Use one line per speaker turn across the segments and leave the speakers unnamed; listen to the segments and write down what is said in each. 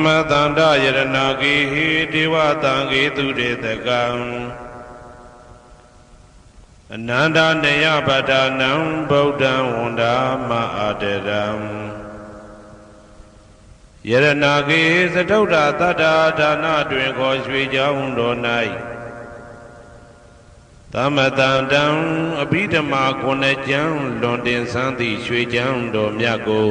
မတန္တယရဏဂေဟိဒေဝတံဂေတုရေတကံအနန္တနေယပတ္ထာနံဗုဒ္ဓံဝန္ဒာမအာတရံယရဏဂေသတုဒ္ဓတတ္တာဒါနတွင်ခေါ်ရွှေကြောင်းတော်၌သမတန္တံအဘိဓမ္မာခုနှစ်ကျမ်းလွန်တင်ဆန်းသည့်ရွှေကြောင်းတော်မြတ်ကို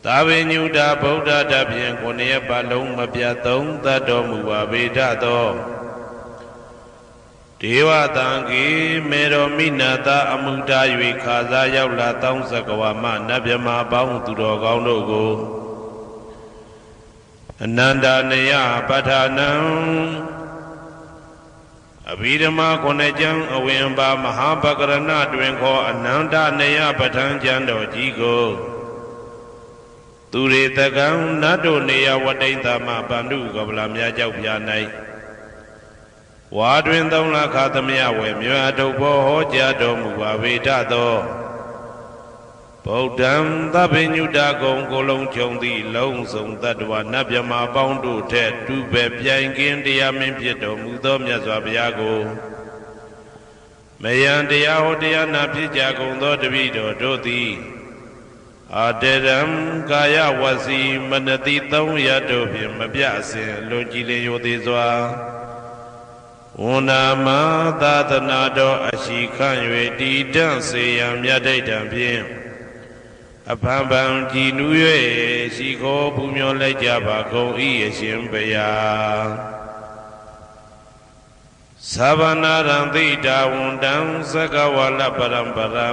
သာဝေညုတာဗုဒ္ဓတဖြင့်ခုနှစ်ပတ်လုံးမပြတ်သုံးသတ်တော်မူပါဗေဒသောဒေဝတံဂေမေရောမိနာတာအမှုတာ၍ခါစားရောက်လာတောင်းစကဝါမနတ်မြမာပေါင်းသူတော်ကောင်းတို့ကိုအနန္တနေယပဋ္ဌာနံအဘိဓမ္မာခုနှစ်ကျမ်းအဝင်ပါမဟာပကရဏတွင်ခေါ်အနန္တနေယပဋ္ဌာန်းကျမ်းတော်ကြီးကိုသူရေတကံနတ်တို့နေယဝတိတမဗန္ဓုကပလာမြတ်ကြောက်ပြ၌ဝါတွင်3 လခသမယဝေမြွာထုတ်ဘောဟောကြားတော်မူပါဗေဒသောဗုဒ္ဓံသဗ္ဗညုတကုံကိုလုံးခြုံသည့်လုံးစုံတတ္တဝနတ်မြမာပေါင်းတို့ထက်တူပဲပြိုင်ကင်းတရားမင်းဖြစ်တော်မူသောမြတ်စွာဘုရားကိုမယံတရားဟောတရားနာဖြစ်ကြကုန်သောတပည့်တော်တို့သည်အာတရံကာယဝစီမနတိ3 ရပ်တို့ဖြင့်မပြအစဉ်လွန်ကြည်လင်ရိုသေစွာဝန္နာမသာသနာတော်အရှိခန့်၍တည်တံ့စေရန်မြတ်ဒိဋ္ဌံဖြင့်အဖန်ဖန်ကြည်နူး၍ရှိခိုးပူမျောလိုက်ကြပါကုန်၏အရှင်ဘုရားသဗ္ဗနာရံသိတာဝန္တံသကဝါလပရံပရံ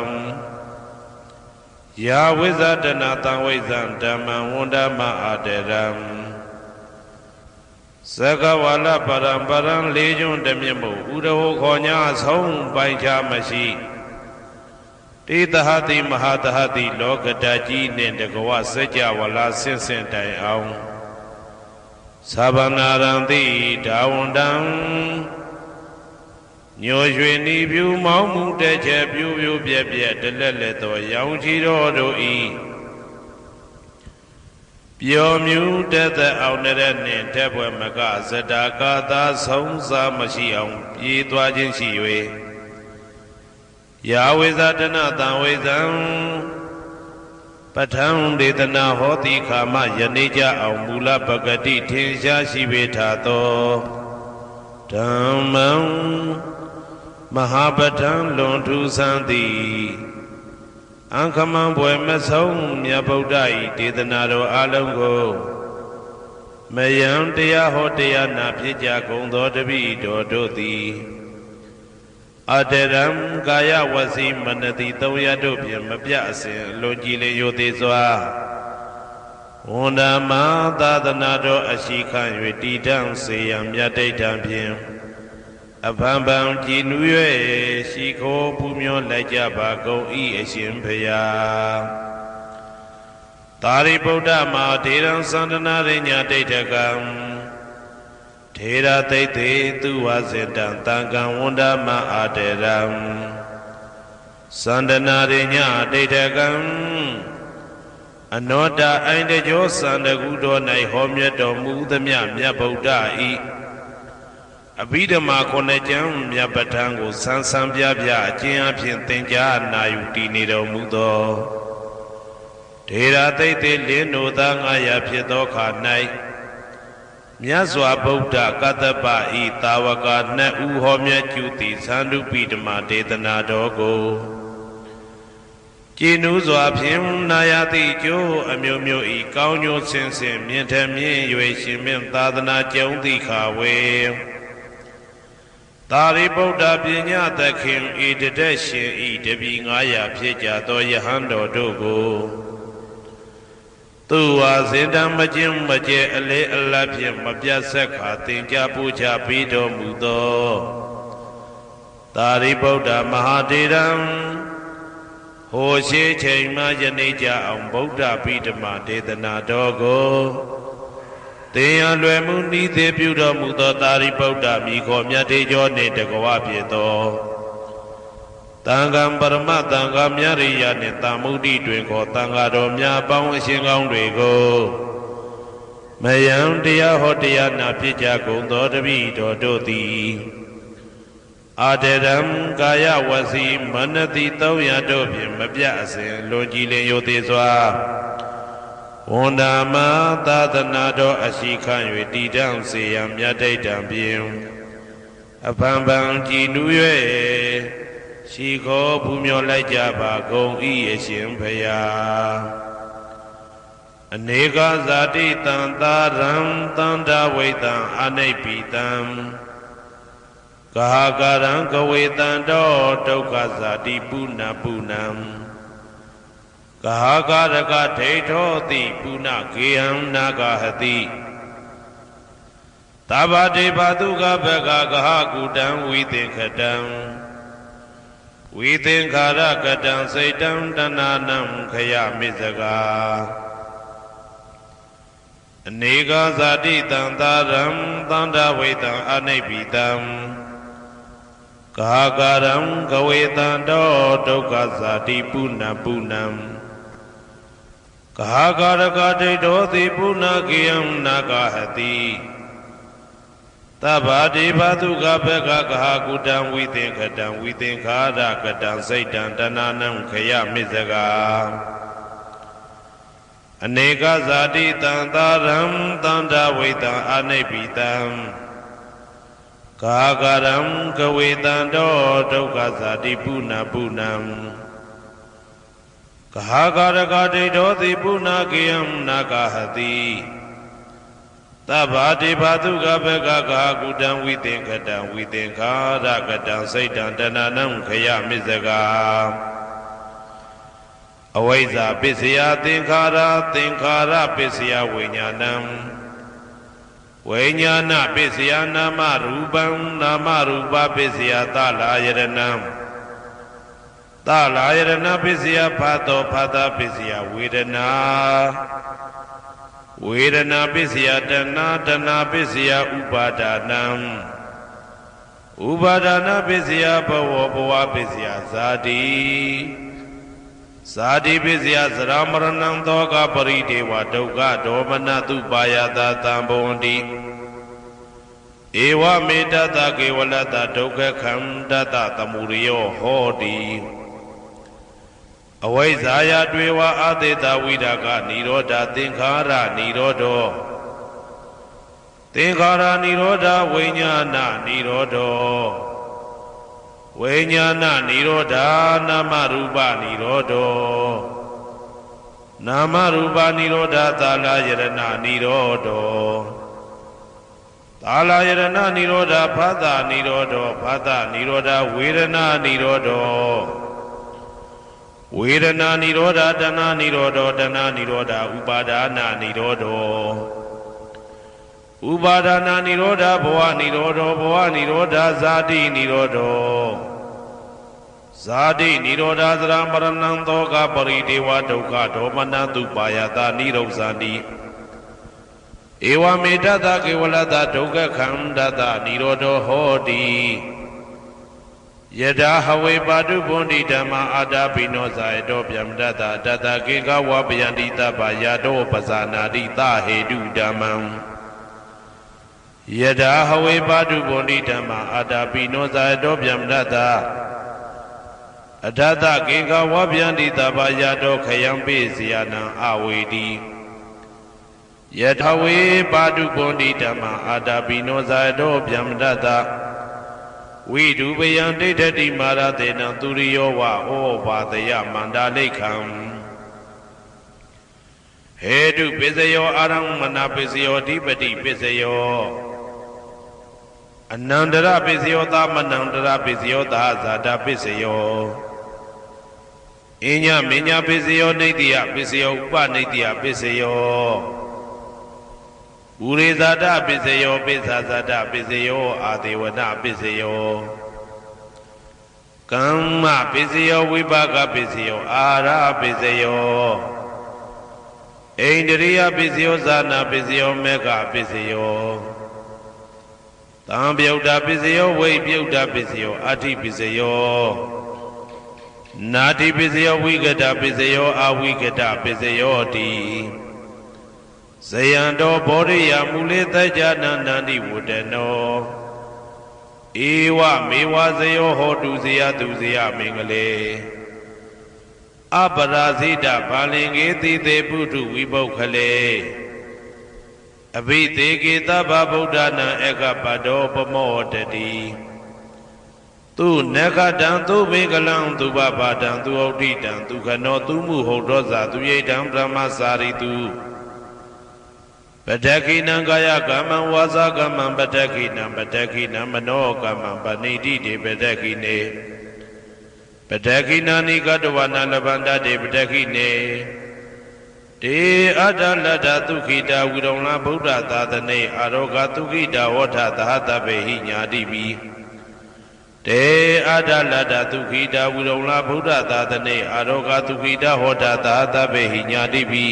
ယာဝိဇ္ဇတနာတံဝိဇ္ဇံဓမ္မံဝန္ဒမအာတရံသကဝါလပရံပရံလေးကျွန်းတမြတ်မို့ဥရဟောခေါ်ညာဆုံးပိုင်ခြားမရှိတေသဟတိမဟာတဟတိလောကတကြီးနှင့်တကဝစัจ java လာဆင့်ဆင့်တိုင်အောင်သဗ္ဗနာရံတိဒါဝန္တံညိုရွှေနီပြူမောင်းမှုတဲ့ချက်ပြူပြူပြက်ပြက်တလက်လက်သောရောင်ချီတော်တို့ဤပျော်မြူတဲ့သက်အောင်တဲ့နှင့်တက်ပွဲမကဇတာကာသာဆုံးစားမရှိအောင်ပြေးသွားခြင်းရှိ၍ယာဝိဇာတနာတံဝိဇံပဋ္ဌံဒေသနာဟောတိခာမယနေ့ကြအောင်မူလပဂတိထင်ရှားရှိပေထာသောဓမ္မံမဟာပဋ္ဌံလွန်ထူးဆန်းသည်အံခမံဘွယ်မဆုံးမြတ်ဗုဒ္ဓ၏ဒေသနာတော်အလုံးကိုမယံတရားဟောတရားနာဖြစ်ကြကုန်သောတပည့်တော်တို့သည်အတရံကာယဝစီမနတိ3 ရပ်တို့ဖြင့်မပြအစဉ်လွန်ကြည်လင်ရိုသေစွာဝန္ဒမသာသနာတော်အရှိခန့်၍တည်တံ့စေရန်မြတ်ဒိဋ္ဌံဖြင့်အဖန်ဖန်ကြည်နူး၍ရှိခိုးပူမျောလိုက်ကြပါကုန်၏အရှင်ဘုရားသာရိပုတ္တမဟာထေရံသန္တနာရိညာဒိဋ္ဌကံထေရသိတ္တေသူဝစေတံတံကံဝန္ဒမအာတရံသန္တနာရိညာဒိဋ္ဌကံအနောတအိုင်တကြောသန္တကုတော်၌ဟောမြတ်တော်မူသမျှမြတ်ဗုဒ္ဓ၏အဘိဓမ္မာခုနှစ်ကျမ်းမြတ်ပဋ္ဌာန်းကိုဆန်းဆန်းပြပြအကျဉ်းအဖြစ်သင်ကြားနာယူတည်နေတော်မူသောထေရသိတ္တေလင်းတို့သား900ဖြစ်သောခါ၌မြတ်စွာဘုရားကတ္တပဤတာဝက2 ဦးဟောမြတ်ကျူသည်သန္ဓုပိဓမ္မာဒေသနာတော်ကိုကြည်နူးစွာဖြင့်နာယတိကျိုးအမျိုးမျိုးဤကောင်းကျိုးဆင်းဆင်းမြင့်ထမြင့်၍ရှင်မင်းသာသနာကျုံတိခါဝေသာရိပုတ္တပညာသခင်ဤတတက်ရှင်ဤတပည့်900ဖြစ်ကြသောယဟန်တော်တို့ကိုသူဝါစင်တံမကျင်းမကျဲအလေအလတ်ဖြင့်မပြတ်ဆက်ခါသင်ကြားပူချပေးတော်မူသောသာရိပုတ္တမဟာထေရံဟိုရှိချိန်မှယနေ့ကြအောင်ဗုဒ္ဓဗိဓမ္မာဒေသနာတော်ကိုသင်ရလွယ်မှုဤသေးပြုတော်မူသောသာရိပုတ္တမိခေါ်မြတ်ထေကျော်နှင့်တကဝဖြစ်သောတန်ခါပရမတန်ခါမြရိယနှင့်တာမုဒ္ဒိတွင်ခေါ်တန်ခါတော်များပေါင်းအရှင်ကောင်းတွေကို မယံတရားဟောတရားနာဖြစ်ကြကုန်သောတပည့်တော်တို့သည်အာတရံကာယဝစီမနတိ300တို့ဖြင့်မပြတ်အစဉ်လွန်ကြည်လင်ယိုသေးစွာဝန်တာမသာသနာတော်အရှိခံ၍တည်တံ့စေရန်မြတ်ဒိဋ္ဌံဖြင့်အဖန်ဖန်ကြည်နူး၍ရှိခေါ်ပူမျောလိုက်ကြပါကုန်၏အရှင်ဘုရားအနေကဇာတိတံသာရံတန္တဝိတံအနိဗ္ဗိတံကာကရံကဝေတံတောဒုက္ခဇာတိပုဏ္ဏပုဏ္ဏံကာကရကဒိဋ္ဌောတိပုဏ္ဏကေဟံနာဂဟတိသဗ္ဗတေဘတုကဘဂကဟကုတံဝိသင်္ခတံဝိသင်္ခာရကတံစိတ်တံတဏနံခယမိစကာအနေကဇာတိတံသာရံသန္တဝိတံအနိဗ္ဗိတံကာကရံကဝေတံတောဒုက္ခဇာတိပုဏ္ဏပုဏ္ဏံကာကရကဒိဋ္ဌောတိပုဏ္ဏကေယံနာဂဟတိသဗ္ဗတိဘသုကဘဂကဟကုတံဝိသင်္ခတံဝိသင်္ခာရကတံစိတ်တံတဏနံခယမိစကာအနေကဇာတိတံသာရံသန္တဝိတံအနိဗ္ဗိတံကာကရံကဝေတံတောဒုက္ခဇာတိပုဏ္ဏပုဏ္ဏံကာကရကဒိဋ္ဌောတိပုဏ္ဏကေယံနာဂဟတိသဗ္ဗတိဘသုကဘဂကဟကုတံဝိသင်္ခတံဝိသင်္ခာရကတံစိတ်တံတဏနံခယမိစကာအဝိဇ္ဇာပစ္စယသင်္ခါရသင်္ခါရပစ္စယဝိညာဏံဝိညာဏပစ္စယနာမရူပံနာမရူပပစ္စယသလာယရဏံသလာယရဏပစ္စယဖတ်သောဖတ်တာပစ္စယဝေဒနာဝေဒနာပစ္စယတဏတဏပစ္စယဥပါဒနာဥပါဒနာပစ္စယဘဝဘဝပစ္စယဇာတိဇာတိပစ္စယသရမရဏံသောကပရိဒေဝဒုက္ခဒေါမနတုပါယတာတံဘဝန္တိဧဝမေတ္တကေဝလတဒုက္ခခန္တတသမုရိယောဟောတိအဝိဇ္ဇာယတွေဝအသေတဝိဒကနိရောဓသင်္ခါရနိရောဓောသင်္ခါရနိရောဓဝိညာဏနိရောဓောဝိညာဏနိရောဓနာမရူပနိရောဓောနာမရူပနိရောဓသာလယရဏနိရောဓောသာလယရဏနိရောဓဖသနိရောဓောဖသနိရောဓဝေဒနာနိရောဓောဝေဒနာနိရောဓတဏနိရောဓတဏနိရောဓဥပါဒနာနိရောဓဥပါဒနာနိရောဓဘဝနိရောဓဘဝနိရောဓဇာတိနိရောဓဇာတိနိရောဓသရမရဏံသောကပရိဒေဝဒုက္ခဒေါမနတုပါယတာနိရောဇာတိဧဝမေတ္တကေဝလတဒုက္ခခန္တတနိရောဓဟောတိယထာဟဝေပါတုဗုန္တိဓမ္မာအာတာပိနောဇာယတောဗျမတတတတကေကဝပယန္တိတပယာတောပဇာနာတိသဟေတုဓမ္မံယထာဟဝေပါတုဗုန္တိဓမ္မာအာတာပိနောဇာယတောဗျမတတအထတကေကဝပယန္တိတပယာတောခယံပိစီယနံအဝေတိယထာဝေပါတုဗုန္တိဓမ္မာအာတာပိနောဇာယတောဗျမတတဝိဒုပယံဒိဋ္ဌတိမာရတေနံသူရိယောဝဩဘာတယမန္တာလိခံဟေတုပစ္စယောအာရမဏပစ္စယောဓိပတိပစ္စယောအနန္တရပစ္စယောသမနန္တရပစ္စယောသာဇာတပစ္စယောအညမညပစ္စယောနိတ္တိယပစ္စယောဥပနိတ္တိယပစ္စယောဥရိဇာတပစ္စယောပိစ္ဆာဇာတပစ္စယောအာဒေဝနာပစ္စယောကမ္မပစ္စယောဝိပါကပစ္စယောအာရပစ္စယောဣန္ဒြိယပစ္စယောဇာနာပစ္စယောမေဃပစ္စယောသံပြုတ်တာပစ္စယောဝိပြုတ်တာပစ္စယောအဋ္ဌိပစ္စယောနာတိပစ္စယောဝိကတပစ္စယောအဝိကတပစ္စယောတိ ဇယံတော်ဘောရိယမူလေတကြနန္တန္တိဝတ္တနောဧဝမေဝဇယောဟောတုဇယသူဇယမင်္ဂလေအပရာဇိတဘာလင်္ကေတိတေပုထုဝိပုခ္ခလေအဘိသေကေသဗ္ဗဗုဒ္ဓနာဧကပတောပမောတတိသူနဂတံသူမေကလံသူဘဘာတံသူဩဋ္ဌိတံသူခနောသူမှုဟုတ်တော်ဇာသူရိတံဗြဟ္မစာရိတုပတ္တခိနံကာယကမ္မံဝါစာကမ္မံပတ္တခိနံပတ္တခိနံမနောကမ္မံပဏိတိတေပတ္တခိနေပတ္တခိနာနိကတဝနာလဗန္တတေပတ္တခိနေတေအတ္တလတ္တသုခိတာဝိရုံလဗုဒ္ဓသာသနေအာရောဂသုခိတာဝဋ္ဌသဟတပေဟိညာတိပိတေအတ္တလတ္တသုခိတာဝိရုံလဗုဒ္ဓသာသနေအာရောဂသုခိတာဟောထသဟတပေဟိညာတိပိ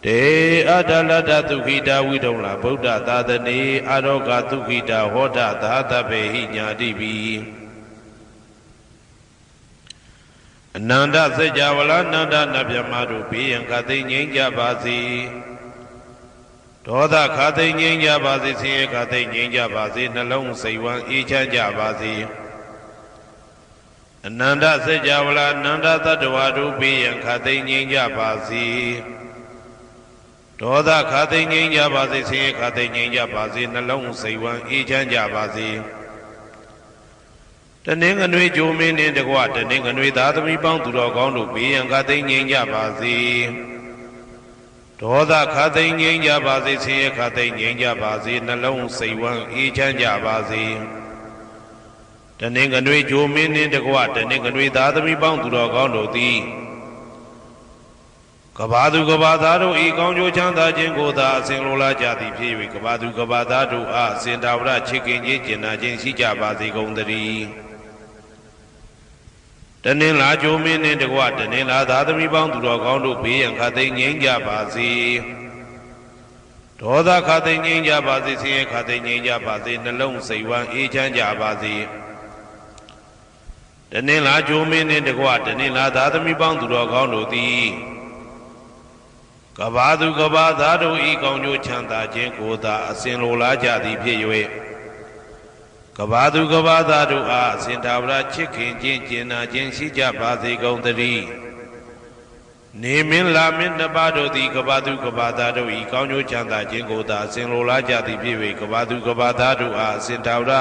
တေအတ္တလတ္တသုခိတာဝိရုံလဗုဒ္ဓသာသနေအာရောဂသုခိတာဟောထသဟတပေဟိညာတိပိအနန္တစัจ java လာနန္ဒနဗျမတို့ဘေးရန်ခသိငြိမ်းကြပါစေဒေါသခသိငြိမ်းကြပါစေဆင်းရဲခသိငြိမ်းကြပါစေနှလုံးစိတ်ဝမ်းအေးချမ်းကြပါစေအနန္တစัจ java လာနန္ဒတတ္တဝါတို့ဘေးရန်ခသိငြိမ်းကြပါစေဒေါသခသိငြိမ်းကြပါစေဆင်းရဲခသိငြိမ်းကြပါစေနှလုံးစိတ်ဝမ်းအေးချမ်းကြပါစေတနင်္ဂနွေဂျိုမင်းနှင့်တကွတနင်္ဂနွေသားသမီးပေါင်းသူတော်ကောင်းတို့ဘေးရန်ခသိငြိမ်းကြပါစေဒေါသခသိငြိမ်းကြပါစေဆင်းရဲခသိငြိမ်းကြပါစေနှလုံးစိတ်ဝမ်းအေးချမ်းကြပါစေတနင်္ဂနွေဂျိုမင်းနှင့်တကွတနင်္ဂနွေသားသမီးပေါင်းသူတော်ကောင်းတို့သည်ကဘာသူကဘာသားတို့ဤကောင်းကျိုးချမ်းသာခြင်းကိုသာအစဉ်လိုလားကြသည်ဖြစ်၍ကဘာသူကဘာသားတို့အားအစဉ်တာဝရချစ်ခင်ခြင်းကျင်နာခြင်းရှိကြပါစေကုန်သတည်းတနင်္လာဂျိုမင်းနှင့်တကွတနင်္လာသားသမီးပေါင်းသူတော်ကောင်းတို့ဘေးရန်ခသိငြိမ်းကြပါစေဒေါသခသိငြိမ်းကြပါစေဆင်းရဲခသိငြိမ်းကြပါစေနှလုံးစိတ်ဝမ်းအေးချမ်းကြပါစေတနင်္လာဂျိုမင်းနှင့်တကွတနင်္လာသားသမီးပေါင်းသူတော်ကောင်းတို့သည်ကဘာသူကဘာသားတို့ဤကောင်းကျိုးချမ်းသာခြင်းကိုသာအစဉ်လိုလားကြသည်ဖြစ်၍ကဘာသူကဘာသားတို့အားအစဉ်သာဝရချစ်ခင်ခြင်းကျင်နာခြင်းရှိကြပါစေကုန်သတည်းနေမင်းလာမင်းနှစ်ပါးတို့သည်ကဘာသူကဘာသားတို့ဤကောင်းကျိုးချမ်းသာခြင်းကိုသာအစဉ်လိုလားကြသည်ဖြစ်၍ကဘာသူကဘာသားတို့အားအစဉ်သာဝရ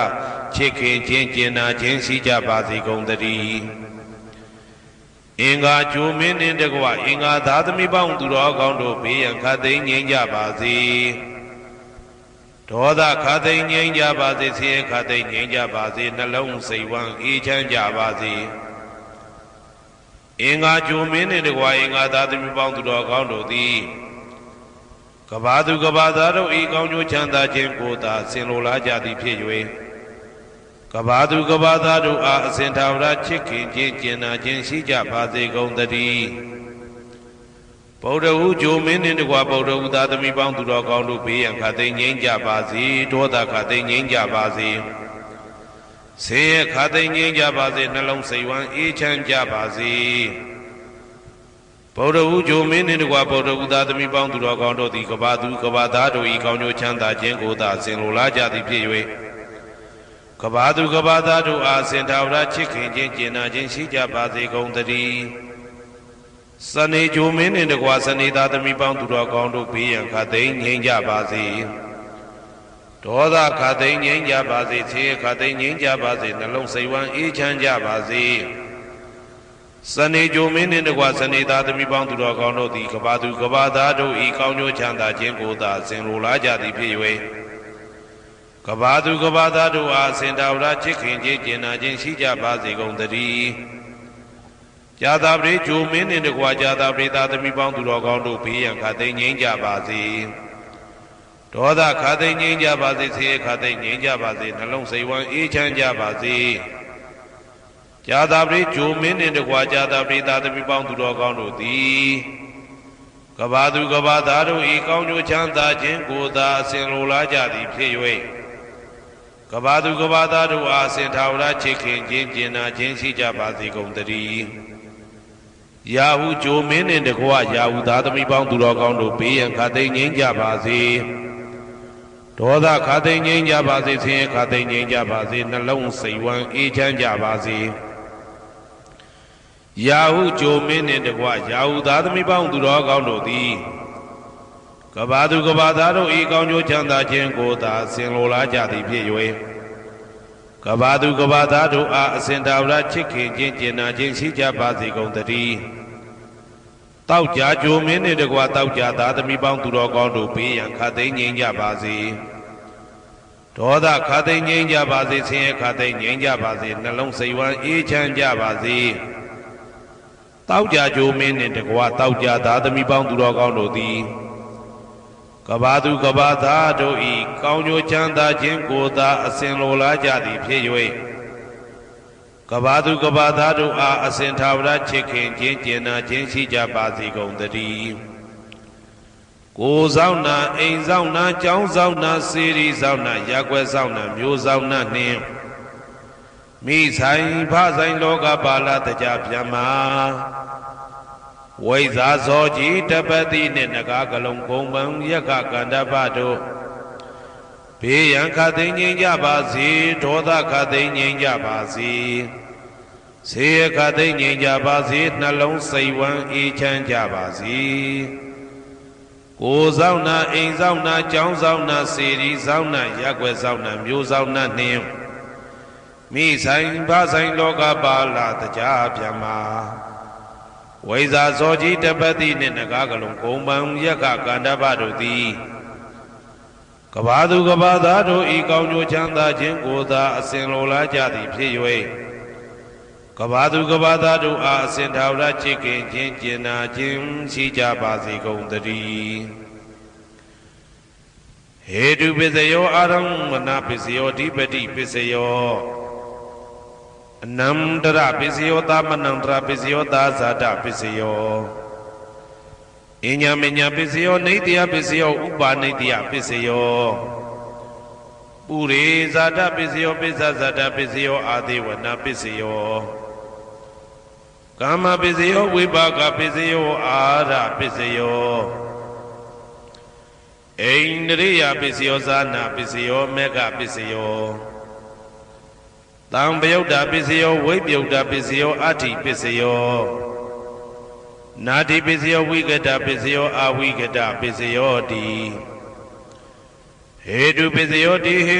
ချစ်ခင်ခြင်းကျင်နာခြင်းရှိကြပါစေကုန်သတည်းအင်္ဂါဂျိုမင်းနှင့်တကွအင်္ဂါသားသမီးပေါင်းသူတော်ကောင်းတို့ဘေးရန်ခသိငြိမ်းကြပါစေဒေါသခသိငြိမ်းကြပါစေဆင်းရဲခသိငြိမ်းကြပါစေနှလုံးစိတ်ဝမ်းအေးချမ်းကြပါစေအင်္ဂါဂျိုမင်းနှင့်တကွအင်္ဂါသားသမီးပေါင်းသူတော်ကောင်းတို့သည်ကဘာသူကဘာသားတို့ဤကောင်းကျိုးချမ်းသာခြင်းကိုသာဆင်လိုလားကြသည်ဖြစ်၍ကဘာသူကဘာသားတို့အားအစဉ်သာဝရချစ်ခင်ခြင်းကျင်နာခြင်းရှိကြပါစေကုန်သတည်းဗုဒ္ဓဟူဂျိုမင်းနှင့်တကွဗုဒ္ဓဟူသားသမီးပေါင်းသူတော်ကောင်းတို့ဘေးရန်ခသိငြိမ်းကြပါစေဒေါသခသိငြိမ်းကြပါစေဆင်းရဲခသိငြိမ်းကြပါစေနှလုံးစိတ်ဝမ်းအေးချမ်းကြပါစေဗုဒ္ဓဟူဂျိုမင်းနှင့်တကွဗုဒ္ဓဟူသားသမီးပေါင်းသူတော်ကောင်းတို့သည်ကဘာသူကဘာသားတို့ဤကောင်းကျိုးချမ်းသာခြင်းကိုသာဆင်လိုလားကြသည်ဖြစ်၍ကဘာသူကဘာသားတို့အားစင်သာဝရချစ်ခင်ခြင်းကျင်နာခြင်းရှိကြပါစေကုန်သတည်းစနေဂျိုမင်းနှင့်တကွစနေသားသမီးပေါင်းသူတော်ကောင်းတို့ဘေးရန်ခသိငြိမ်းကြပါစေဒေါသခသိငြိမ်းကြပါစေဆင်းရဲခသိငြိမ်းကြပါစေနှလုံးစိတ်ဝမ်းအေးချမ်းကြပါစေစနေဂျိုမင်းနှင့်တကွစနေသားသမီးပေါင်းသူတော်ကောင်းတို့သည်ကဘာသူကဘာသားတို့ဤကောင်းကျိုးချမ်းသာခြင်းကိုသာဆင်လိုလားကြသည်ဖြစ်၍ကဘာသူကဘာသားတို့အားစင်တာဝရချစ်ခင်ခြင်းကျင်နာခြင်းရှိကြပါစေကုန်သတည်းကြာသာပရိဂျိုမင်းနှင့်တကွာကြာသာပရိသားသမီးပေါင်းသူတော်ကောင်းတို့ဘေးရန်ခသိငြိမ်းကြပါစေဒေါသခသိငြိမ်းကြပါစေဆင်းရဲခသိငြိမ်းကြပါစေနှလုံးစိတ်ဝမ်းအေးချမ်းကြပါစေကြာသာပရိဂျိုမင်းနှင့်တကွာကြာသာပရိသားသမီးပေါင်းသူတော်ကောင်းတို့သည်ကဘာသူကဘာသားတို့ဤကောင်းကျိုးချမ်းသာခြင်းကိုသာအစဉ်လိုလားကြသည်ဖြစ်၍ကဘာသူကဘာသားတို့အားစင်သာဝရချစ်ခင်ခြင်းကျင်နာခြင်းရှိကြပါစေကုန်သတည်း ရာဟုဂျိုမင်းနှင့်တကွရာဟုသားသမီးပေါင်းသူတော်ကောင်းတို့ဘေးရန်ခါသိမ်းငြိမ်းကြပါစေဒေါသခါသိမ်းငြိမ်းကြပါစေဆင်းရဲခါသိမ်းငြိမ်းကြပါစေနှလုံးစိတ်ဝမ်းအေးချမ်းကြပါစေရာဟုဂျိုမင်းနှင့်တကွရာဟုသားသမီးပေါင်းသူတော်ကောင်းတို့သည်ကဘာသူကဘာသားတို့ဤကောင်းကျိုးချမ်းသာခြင်းကိုသာဆင်လိုလားကြသည်ဖြစ်၍ကဘာသူကဘာသားတို့အားအစဉ်တာဝရချစ်ခင်ခြင်းကျင်နာခြင်းရှိကြပါစေကုန်သတည်းတောက်ကြကြိုမင်းနှင့်တကွတောက်ကြသားသမီးပေါင်းသူတော်ကောင်းတို့ဘေးရန်ခါသိမ်းငြိမ်းကြပါစေဒေါသခါသိမ်းငြိမ်းကြပါစေဆင်းရဲခါသိမ်းငြိမ်းကြပါစေနှလုံးစိတ်ဝမ်းအေးချမ်းကြပါစေတောက်ကြကြိုမင်းနှင့်တကွတောက်ကြသားသမီးပေါင်းသူတော်ကောင်းတို့သည်ကဘာသူကဘာသားတို့ဤကောင်းကျိုးချမ်းသာခြင်းကိုသာအစဉ်လိုလားကြသည်ဖြစ်၍ကဘာသူကဘာသားတို့အားအစဉ်ထာဝရချစ်ခင်ခြင်းကျင်နာခြင်းရှိကြပါစေကုန်သတည်းကိုယ်ဆောင်နာအိမ်ဆောင်နာကျောင်းဆောင်နာစေရီဆောင်နာရပ်ကွက်ဆောင်နာမျိုးဆောင်နာနှင့်မိဆိုင်ဖဆိုင်လောကပါဠတကြပြမဝိဇာဇောကြီးတပတိနှင့်နဂါကလုံးကုံပံယက္ခကန္တပတို့ဘေးရန်ခတ်သိမ်းငြိမ်းကြပါစေဒေါသခတ်သိမ်းငြိမ်းကြပါစေဆေးရခတ်သိမ်းငြိမ်းကြပါစေနှလုံးစိတ်ဝမ်းအေးချမ်းကြပါစေကိုယ်ဆောင်နာအိမ်ဆောင်နာကျောင်းဆောင်နာစေရီဆောင်နာရပ်ကွက်ဆောင်နာမျိုးဆောင်နာနှင့်မိဆိုင်ဖဆိုင်လောကပါဠတကြပြမဝိဇာဇောကြီးတပတိနှင့်နဂါကလုံးကုံပံယက္ခကန္တပတို့သည်ကဘာသူကဘာသားတို့ဤကောင်းကျိုးချမ်းသာခြင်းကိုသာအစဉ်လိုလားကြသည်ဖြစ်၍ကဘာသူကဘာသားတို့အားအစဉ်ထာဝရချစ်ခင်ခြင်းကျင်နာခြင်းရှိကြပါစေကုန်သတည်းဟေတုပစ္စယောအာရမဏပစ္စယောဓိပတိပစ္စယောအနန္တရပစ္စယောသမနန္တရပစ္စယောသာဇာတပစ္စယောအညာမညာပစ္စယောနေတ္တယပစ္စယောဥပါနေတ္တယပစ္စယောပုရိဇာတပစ္စယောပိစ္ဆဇာတပစ္စယောအာဒေဝနာပစ္စယောကာမပစ္စယောဝိပါကပစ္စယောအာရပစ္စယောအိန္ဒြိယပစ္စယောဇာနာပစ္စယောမေဃပစ္စယောတံပယုတ်တာပစ္စယောဝိပယုတ်တာပစ္စယောအဋ္ဌိပစ္စယောနာတိပစ္စယောဝိကတပစ္စယောအဝိကတပစ္စယောတိဟေတုပစ္စယောတိဟေ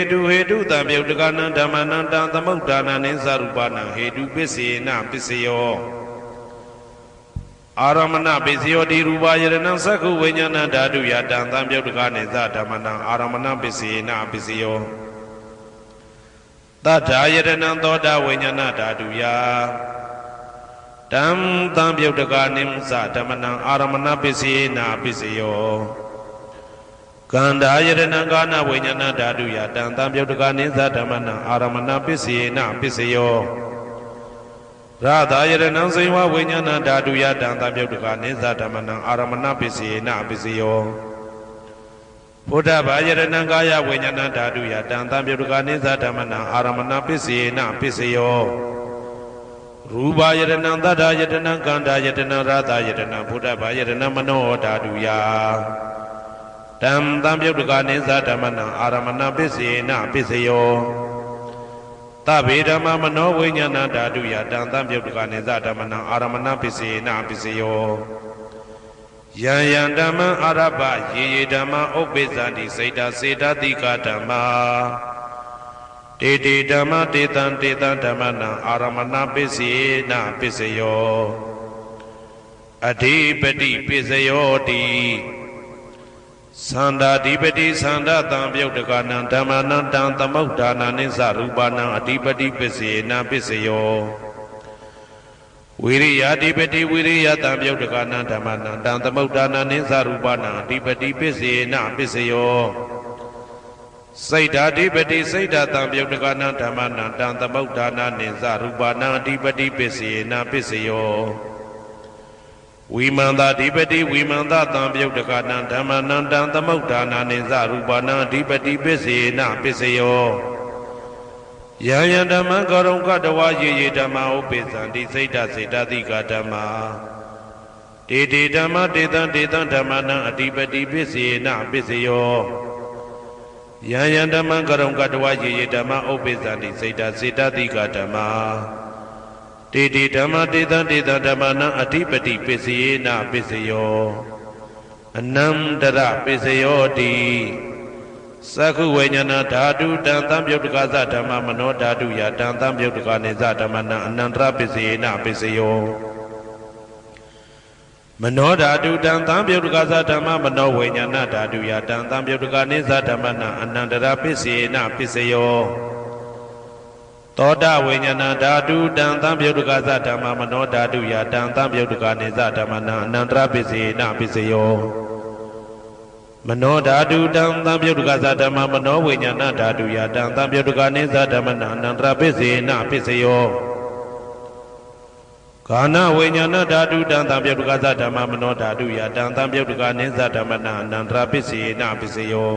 တုတံပယုတ်တကနံဓမ္မနံတံသမုဒ္ဒါနံနိသရူပနံဟေတုပစ္စေနပစ္စယောအာရမဏပစ္စယောတိရူပယရဏံသက္ခုဝိညာဏဓာတုယတံသံပယုတ်တကနိသဓမ္မနံအာရမဏပစ္စေနပစ္စယောတထာယရဏံသောတာဝိညာဏဓာတုယတံသံပယုတ်တကနိသဓမ္မနံအာရမဏပစ္စေနပစ္စယောကန္ဓာယရဏံကာနဝိညာဏဓာတုယတံသံပယုတ်တကနိသဓမ္မနံအာရမဏပစ္စေနပစ္စယောရသာယရဏံစေဝဝိညာဏဓာတုယတံသံပယုတ်တကနိသဓမ္မနံအာရမဏပစ္စေနပစ္စယောဘုဒ္ဓဘာယရဏံကာယဝိညာဏဓာတုယတံသံပယုတ်တကနိသဓမ္မနံအာရမဏပစ္စေနပစ္စယောရူပယရဏံသတ္တယတနံကန္ဓာယတနံရသာယတနံဘုဒ္ဓဘာယရဏံမနောဓာတုယတံသံပယုတ်တကနိသဓမ္မနံအာရမဏပစ္စေနပစ္စယောသဗ္ဗေဓမ္မမနောဝိညာဏဓာတုယတံသံပယုတ်တကနိသဓမ္မနံအာရမဏပစ္စေနပစ္စယောယံယံဓမ္မံအာရပယေယေဓမ္မဥပ္ပိသန္တိစေတစေတတိကဓမ္မာတေတေဓမ္မတေတံဓမ္မနံအာရမဏပစ္စေနပစ္စယောအဓိပတိပစ္စယောတိသန္တာဓိပတိသန္တာတံပယုတ်တကနံဓမ္မနံတံသမုဒ္ဒါနာနိသရူပနံအဓိပတိပစ္စေနပစ္စယောဝိရိယဓိပတိဝိရိယတံပယုတ်တကနံဓမ္မနံတံသမုဒ္ဒါနာနိသရူပနံအဓိပတိပစ္စေနပစ္စယောစိတ်ဓာဓိပတိစိတ်ဓာတံပယုတ်တကနံဓမ္မနံတံသမုဒ္ဒါနာနိသရူပနံအဓိပတိပစ္စေနပစ္စယောဝိမန္တာဓိပတိဝိမန္တတံပယုတ်တကနံဓမ္မနံတံသမုဒ္ဒါနာနိသရူပနံအဓိပတိပစ္စေနပစ္စယောယံယံဓမ္မံကရုံကတဝါယေယေဓမ္မဥပ္ပိသန္တိစိတ်ဓာစေတသိကဓမ္မာ တေတေဓမ္မတေတံဓမ္မနံအတိပတိပစ္စေနပစ္စယောယံယံဓမ္မံကရုံကတဝယေယေဓမ္မဥပ္ပိသန္တိစေတစေတတိကဓမ္မာတေတေဓမ္မတေတံဓမ္မနံအတိပတိပစ္စေနပစ္စယောအနန္တရပစ္စယောတိသက္ခုဝိညာဏဓာတုတံသံပြုတ်တကသဓမ္မမနောဓာတုယတံသံပြုတ်တကနေသဓမ္မနံအနန္တရပစ္စေနပစ္စယောမနောဓာတုတံသံပြုတ်တကသဓမ္မမနောဝိညာဏဓာတုယတံသံပြုတ်တကနေသဓမ္မနံအနန္တရပစ္စေနပစ္စယောသောတဝိညာဏဓာတုတံသံပြုတ်တကသဓမ္မမနောဓာတုယတံသံပြုတ်တကနေသဓမ္မနံအနန္တရပစ္စေနပစ္စယောမနောဓာတုတံသံပြုတ်တကသဓမ္မမနောဝိညာဏဓာတုယတံသံပြုတ်တကနေသဓမ္မနံအနန္တရပစ္စေနပစ္စယောကာနဝိညာဏဓာတုတံသံပြုတ်တကသဓမ္မမနောဓာတုယတံသံပြုတ်တကနေသဓမ္မနံအနန္တရပစ္စေနပစ္စယော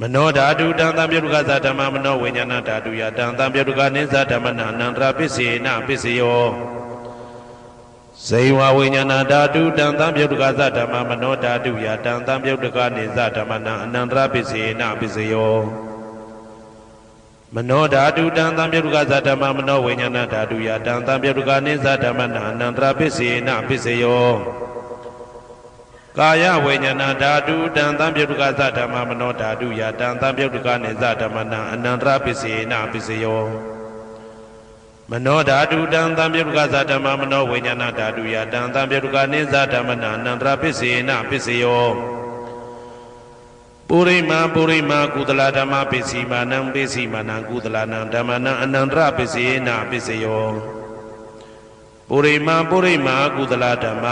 မနောဓာတုတံသံပြုတ်တကသဓမ္မမနောဝိညာဏဓာတုယတံသံပြုတ်တကနေသဓမ္မနံအနန္တရပစ္စေနပစ္စယောဇေဝဝိညာဏဓာတုတံသံပြုတ်တကသဓမ္မမနောဓာတုယတံသံပြုတ်တကနေသဓမ္မနံအနန္တရပစ္စေနပစ္စယောမနောဓာတုတံသံပြုတ်တကသဓမ္မမနောဝိညာဏဓာတုယတံသံပြုတ်တကနေသဓမ္မနံအနန္တရပစ္စေနပစ္စယောကာယဝိညာဏဓာတုတံသံပြုတ်တကသဓမ္မမနောဓာတုယတံသံပြုတ်တကနေသဓမ္မနံအနန္တရပစ္စေနပစ္စယောမနောဓာတုတံသံပြုတ်တကသဓမ္မမနောဝိညာဏဓာတုယတံသံပြုတ်တကနေသဓမ္မနံအနန္တရပစ္စေနပစ္စယောပုရိမာကုသလဓမ္မပစ္စည်းမာနံပစ္စည်းမာနံကုသလနံဓမ္မနံအနန္တရပစ္စေနပစ္စယောပုရိမာကုသလဓမ္မ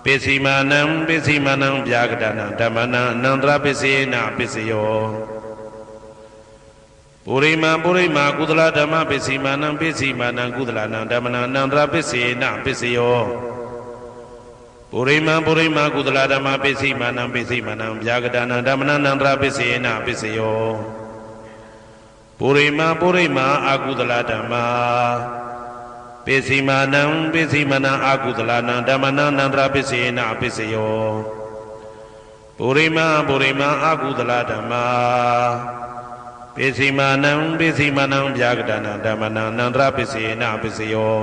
ပစ္စည်းမာနံဗျာကတနံဓမ္မနံအနန္တရပစ္စေနပစ္စယောပုရိမာကုသလဓမ္မပစ္စည်းမာနံကုသလနံဓမ္မနံအနန္တရပစ္စေနပစ္စယောပုရိမာကုသလဓမ္မပစ္စည်းမာနံဗျာကတနံဓမ္မနံအနန္တရပစ္စေနပစ္စယောပုရိမာအကုသလဓမ္မပစ္စည်းမာနံအကုသလနံဓမ္မနံအနန္တရပစ္စေနပစ္စယောပုရိမာအကုသလဓမ္မပစ္စည်းမာနံဗျာကတနံဓမ္မနံအနန္တရပစ္စေနပစ္စယော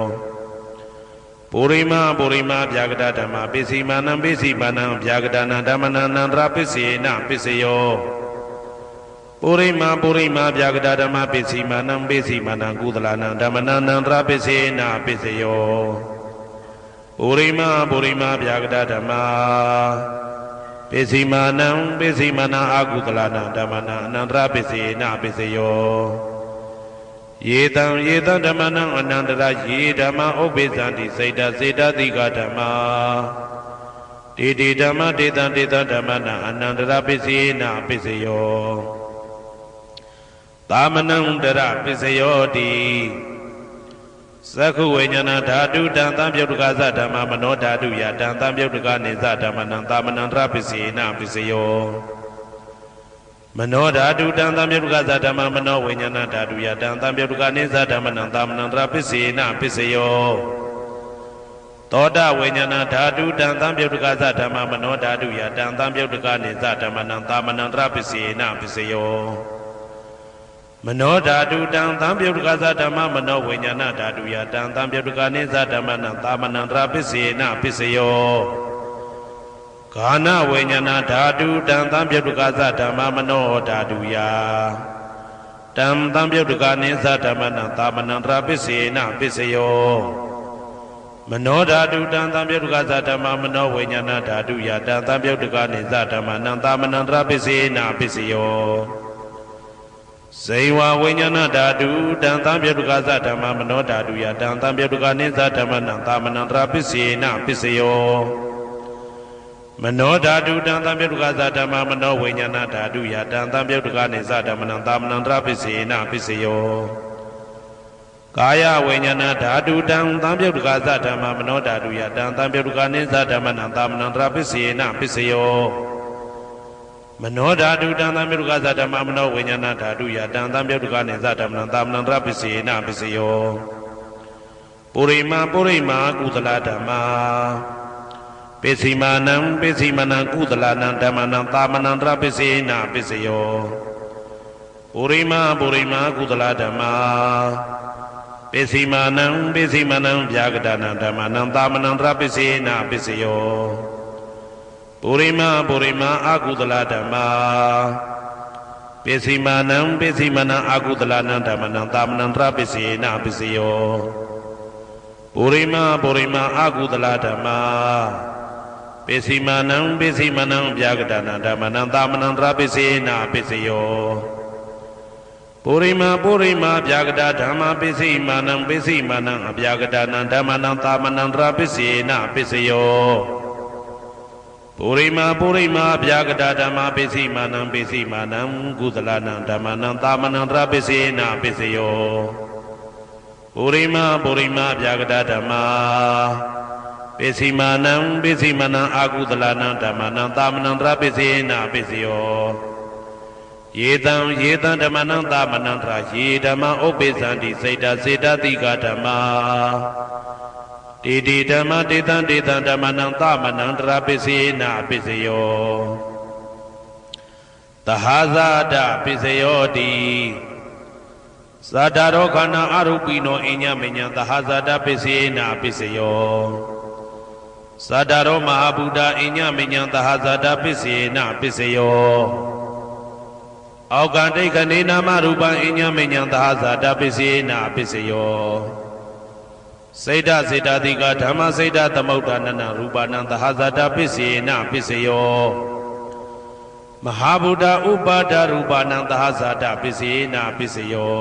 ပုရိမာဗျာကတဓမ္မပစ္စည်းမာနံဗျာကတနံဓမ္မနံအနန္တရပစ္စေနပစ္စယောပုရိမာဗျာကတဓမ္မပစ္စည်းမာနံကုသလနံဓမ္မနံအနန္တရပစ္စေနပစ္စယောပုရိမာဗျာကတဓမ္မပစ္စည်းမာနံအကုသလနံဓမ္မနံအနန္တရပစ္စေနပစ္စယောယေတံဓမ္မနံအနန္တရယေဓမ္မဥပ္ပိသန္တိစေတစေတတိကဓမ္မာတေတေဓမ္မတေတံဓမ္မနံအနန္တရပစ္စေနပစ္စယောသာမနံတရပစ္စယောတိသက္ခုဝိညာဏဓာတုတံသံပြုတ်တကသဓမ္မမနောဓာတုယတံသံပြုတ်တကနေသဓမ္မနံသာမနံတရပစ္စေနပစ္စယောမနောဓာတုတံသံပြုတ်တကသဓမ္မမနောဝိညာဏဓာတုယတံသံပြုတ်တကနေသဓမ္မနံသာမနံတရပစ္စေနပစ္စယောသောတဝိညာဏဓာတုတံသံပြုတ်တကသဓမ္မမနောဓာတုယတံသံပြုတ်တကနေသဓမ္မနံသာမနံတရပစ္စေနပစ္စယောမနောဓာတုတံသံပြုတ်တကသဓမ္မမနောဝိညာဏဓာတုယတံသံပြုတ်တကနေသဓမ္မနံသာမနံတရပစ္စေနပစ္စယောကာနဝိညာဏဓာတုတံသံပြုတ်တကသဓမ္မမနောဓာတုယတံသံပြုတ်တကနေသဓမ္မနံသာမနံတရပစ္စေနပစ္စယောမနောဓာတုတံသံပြုတ်တကသဓမ္မမနောဝိညာဏဓာတုယတံသံပြုတ်တကနေသဓမ္မနံသာမနံတရပစ္စေနပစ္စယောဇေဝဝိညာဏဓာတုတံသံပြုတ်တကသဓမ္မမနောဓာတုယတံသံပြုတ်တကနေသဓမ္မနံသာမနံတရပစ္စေနပစ္စယောမနောဓာတုတံသံပြုတ်တကသဓမ္မမနောဝိညာဏဓာတုယတံသံပြုတ်တကနေသဓမ္မနံသာမနံတရပစ္စေနပစ္စယောကာယဝိညာဏဓာတုတံသံပြုတ်တကသဓမ္မမနောဓာတုယတံသံပြုတ်တကနေသဓမ္မနံသာမနံတရပစ္စေနပစ္စယောမနောဓာတုတံသံပြုတ်တကသဓမ္မမနောဝိညာဏဓာတုယတံသံပြုတ်တကနေသဓမ္မနံသာမနံတရပစ္စေနပစ္စယော ပုရိမာကုသလဓမ္မာပိစီမာနံကုသလနံဓမ္မနံသာမနန္တရပိစေနပိစယောပုရိမာကုသလဓမ္မာပိစီမာနံဗျာဂဒနံဓမ္မနံသာမနန္တရပိစေနပိစယောပုရိမာအကုသလဓမ္မာပိစီမာနံအကုသလနံဓမ္မနံသာမနန္တရပိစေနပိစယောပုရိမာအကုသလဓမ္မာပိစီမာနံဗျာဂဒနံဓမ္မနံသာမနန္တရပိစေနပိစယောပုရိမာဗျာဂဒဓမ္မာပိစီမာနံအဗျာဂဒနံဓမ္မနံသာမနန္တရပိစေနပိစယောပုရိမာဗျာဂဒဓမ္မာပိစီမာနံကုသလနံဓမ္မနံသာမနန္တရပိစေနပိစယောပုရိမာဗျာဂဒဓမ္မာပိစီမာနံအကုသလနံဓမ္မနံသာမနန္တရပိစေနပိစယောယေတံဓမ္မနံသာမနန္တရယေဓမ္မဥပ္ပေသန္တိစေတတိကဓမ္မာတေဓမ္မတေတံဓမ္မနံသာမနန္တရပိစေနပိစယောသဟာဇာတပိစယောတိသတ္တရောခန္ဓာအရုပိနောအညမညံသဟာဇာတပိစေနပိစယောသတ္တရောမဟာဗုဒ္ဓအညမညံသဟာဇာတပိစေနပိစယောအောက်ကတိခဏေနာမရူပံအညမညံသဟာဇာတပိစေနပိစယောစေတတိကဓမ္မစေတသမုဋ္ဌာနနရူပနံသဟာဇာတပိစေနပိစယောမဟာဗုဒ္ဓဥပါဒရူပနံသဟာဇာတပိစေနပိစယော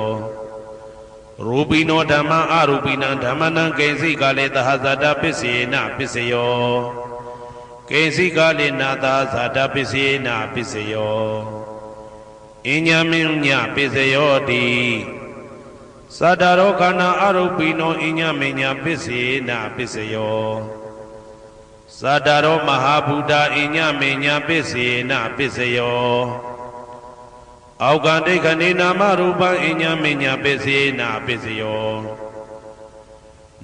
ရူပိနောဓမ္မအရူပိနံဓမ္မနံကိဉ္စိကလေသဟာဇာတပိစေနပိစယောကိဉ္စိကလေနာသဟာဇာတပိစေနပိစယောအညမညပိစယောတိသတ္တရောခန္ဓာအရုပိနောအညမညပိစေနပိစယောသတ္တရောမဟာဗုဒ္ဓအညမညပိစေနပိစယောအောက်ကတိခဏေနာမရူပံအညမညပိစေနပိစယော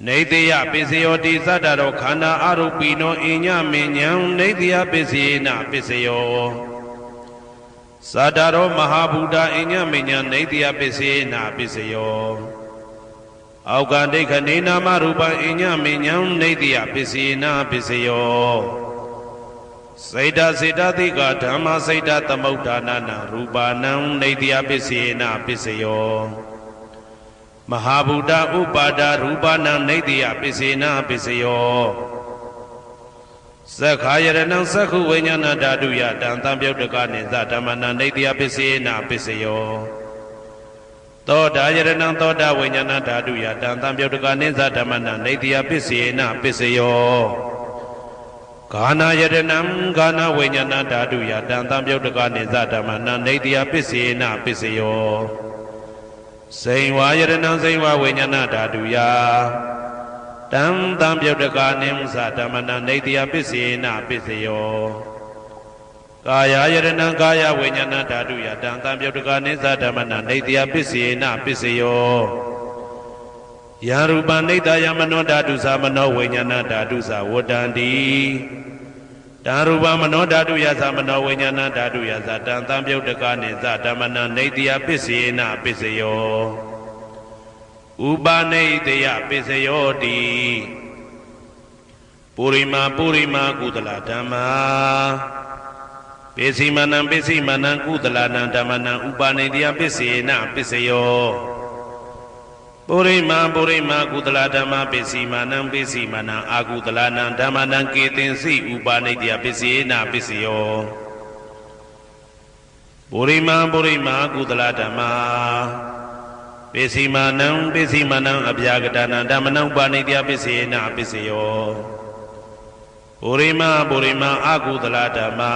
နေတိယပိစယောတိသတ္တရောခန္ဓာအရုပိနောအညမညံနေတိယပိစေနပိစယောသတ္တရောမဟာဗုဒ္ဓအညမညံနေတိယပိစေနပိစယောအောက်ကတိခဏေနာမရူပံအညမညံနေတိယပိစေနပိစယောစေတတိကဓမ္မစေတသမုဋ္ဌာနနရူပနံနေတိယပိစေနပိစယောမဟာဗုဒ္ဓဥပါဒရူပနံနေတိယပိစေနပိစယောသက္ခာယရဏံသက္ခုဝိညာဏဓာတုယတံသံပြုတ်တကနိသဓမ္မနံနေတိယပိစေနပိစယောသောတာယရဏံသောတာဝိညာဏဓာတုယတံသံပြုတ်တကနိသဓမ္မနံနေတိယပိစေနပိစယောဂာနာယရဏံဂာနာဝိညာဏဓာတုယတံသံပြုတ်တကနိသဓမ္မနံနေတိယပိစေနပိစယောစိန်ဝါယရဏံစိန်ဝါဝိညာဏဓာတုယတံသံပြုတ်တကနိသဓမ္မနံနေတိယပိစေနပိစယောကာယယရဏံကာယဝိညာဏဓာတုယတံသံပြုတ်တကနိသဓမ္မနံနေတိယပိစေနပိစယောယရူပနိတယမနောဓာတုသမနောဝိညာဏဓာတုသဝတ္တန္တိတံရူပမနောဓာတုယသမနောဝိညာဏဓာတုယသတံသံပြုတ်တကနိသဓမ္မနံနေတိယပိစေနပိစယောဥပနိတယပိစယောတိပုရိမာကုသလဓမ္မာပိစီမနံကုသလနံဓမ္မနံဥပနိတယပိစေနပိစယောပုရိမာကုသလဓမ္မပိစီမနံအာကုသလနံဓမ္မနံကေသင်္စိဥပနိတယပိစေနပိစယောပုရိမာကုသလဓမ္မာပိစီမနံအဗျာဂဒနံဓမ္မနံဥပနိတယပိစေနပိစယောပုရိမာအာကုသလဓမ္မာ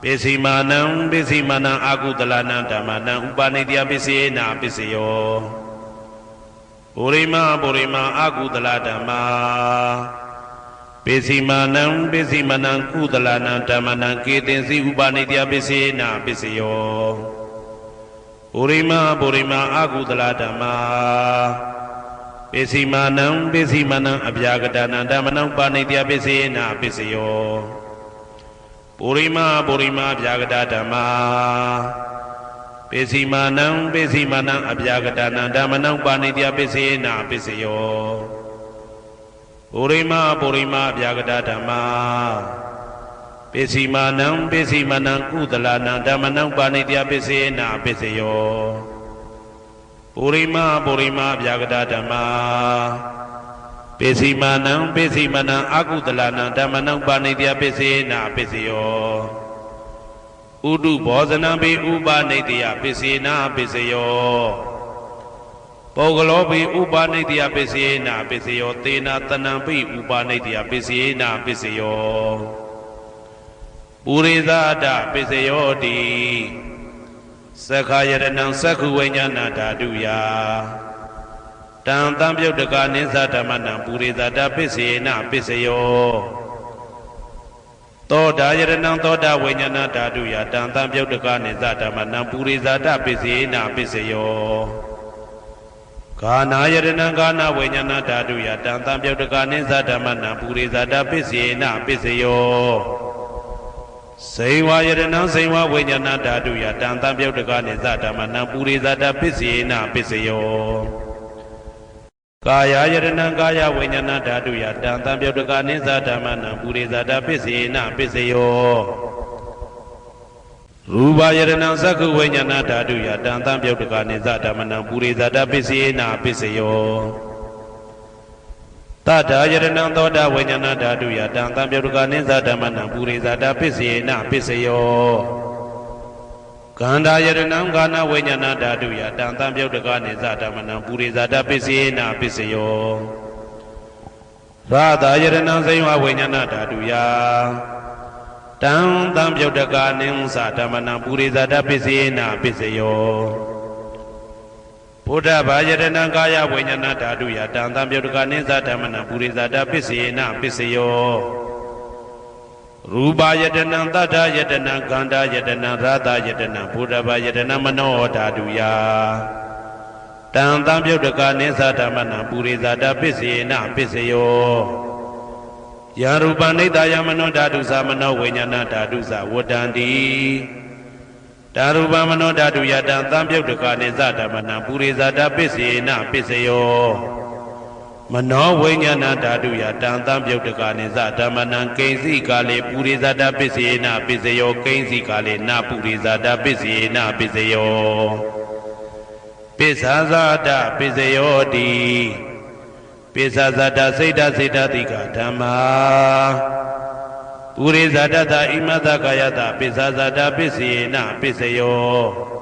ပိစီမနံအာကုသလနံဓမ္မနံဥပနိတယပိစေနပိစယောပုရိမာအာကုသလဓမ္မာပိစီမနံကုသလနံဓမ္မနံကေသင်္စိဥပနိတယပိစေနပိစယောပုရိမာအာကုသလဓမ္မာပ ပိစီမာနံပိစီမနံအဗျာကတနာဓမ္မနံပါဏိတယပိစေနာပိစယောပုရိမပုရိမအဗျာကတဓမ္မာပိစီမာနံပိစီမနံအဗျာကတနာဓမ္မနံပါဏိတယပိစေနာပိစယောပုရိမပုရိမအဗျာကတဓမ္မာပိစီမာနံပိစီမနံကုသလနံဓမ္မနံပါဏိတယပိစေနာပိစယောပုရိမပုရိမအဗျာကတဓမ္မာပိစီမာနံပိစီမနံအကုသလနံဓမ္မနံပါဏိတယပိစေနာပိစယောဥဒုဘောဇနံပိဥပနိတယပိစေနာပိစယောပုဂ္ဂလောပိဥပနိတယပိစေနာပိစယောသေနာတနံပိဥပနိတယပိစေနာပိစယောပုရိသဒပိစယောတိသက္ခာယရဏံသက္ခုဝိညာဏဓာတုယတံတံပြုတ်တကနိသဓမ္မနံပုရိသဒပိစေနာပိစယောသောတာယရဏံသောတာဝိညာဏဓာတုယတံတံပြုတ်တကနိသဓမ္မနံပုရိသဒပိစေနာပိစယောဂာနာယရဏံဂာနာဝိညာဏဓာတုယတံတံပြုတ်တကနိသဓမ္မနံပုရိသဒပိစေနာပိစယောစေဝယရဏံစေဝဝိညာဏဓာတုယတံတံပြုတ်တကနိသဓမ္မနံပုရိသဒပိစေနာပိစယောကာယယရဏံကာယဝိညာဏဓာတုယတံတံပြုတ်တကနိသဓမ္မနံပုရိသဒပိစေနာပိစယောရူပယရဏံသက္ခုဝိညာဏဓာတုယတံတံပြုတ်တကနိသဓမ္မနံပုရိသဒပိစေနာပိစယောတတယရဏံသောတာဝိညာဏဓာတုယတံတံပြုတ်တကနိသဓမ္မနံပုရိသဒပိစေနာပိစယောကန္တာယရဏံဂာနာဝိညာဏဓာတုယတံတံပြုတ်တကနိသဓမ္မနံပုရိသဒပိစေနာပိစယောရာသယရဏံစေဝဝိညာဏဓာတုယတံတံပြုတ်တကနိသဓမ္မနံပုရိသဒပိစေနာပိစယောဘုဒ္ဓဘာယရဏံကာယဝိညာဏဓာတုယတံတံပြုတ်တကနိသဓမ္မနံပုရိသဒပိစေနာပိစယောရူပယတနံတတ္ထယတနံကန္တာယတနံရာသယတနံဘုဒ္ဓဘာယတနံမနောဓာတုယတံတံပြုတ်တကနိသဓမ္မနံပုရိသဒပိစေနာပိစယောယရူပနိတယမနောဓာတုသမနောဝိညာဏဓာတုသဝတ္တန္တိဓာရူပမနောဓာတုယတံတံပြုတ်တကနိသဓမ္မနံပုရိသဒပိစေနာပိစယောမနောဝိညာဏဓာတုယတံတံပြုတ်တကနိသဓမ္မနံကိဉ္စီကာလေပုရိသဒပိစေနာပိစယောကိဉ္စီကာလေနပုရိသဒပိစေနာပိစယောပိစ္ဆာဇာတပိစယောတိပိစ္ဆာဇာတစိတ်တစိတ်တတိကဓမ္မာပုရိသဒတဣမတကာယတပိစ္ဆာဇာတပိစေနာပိစယော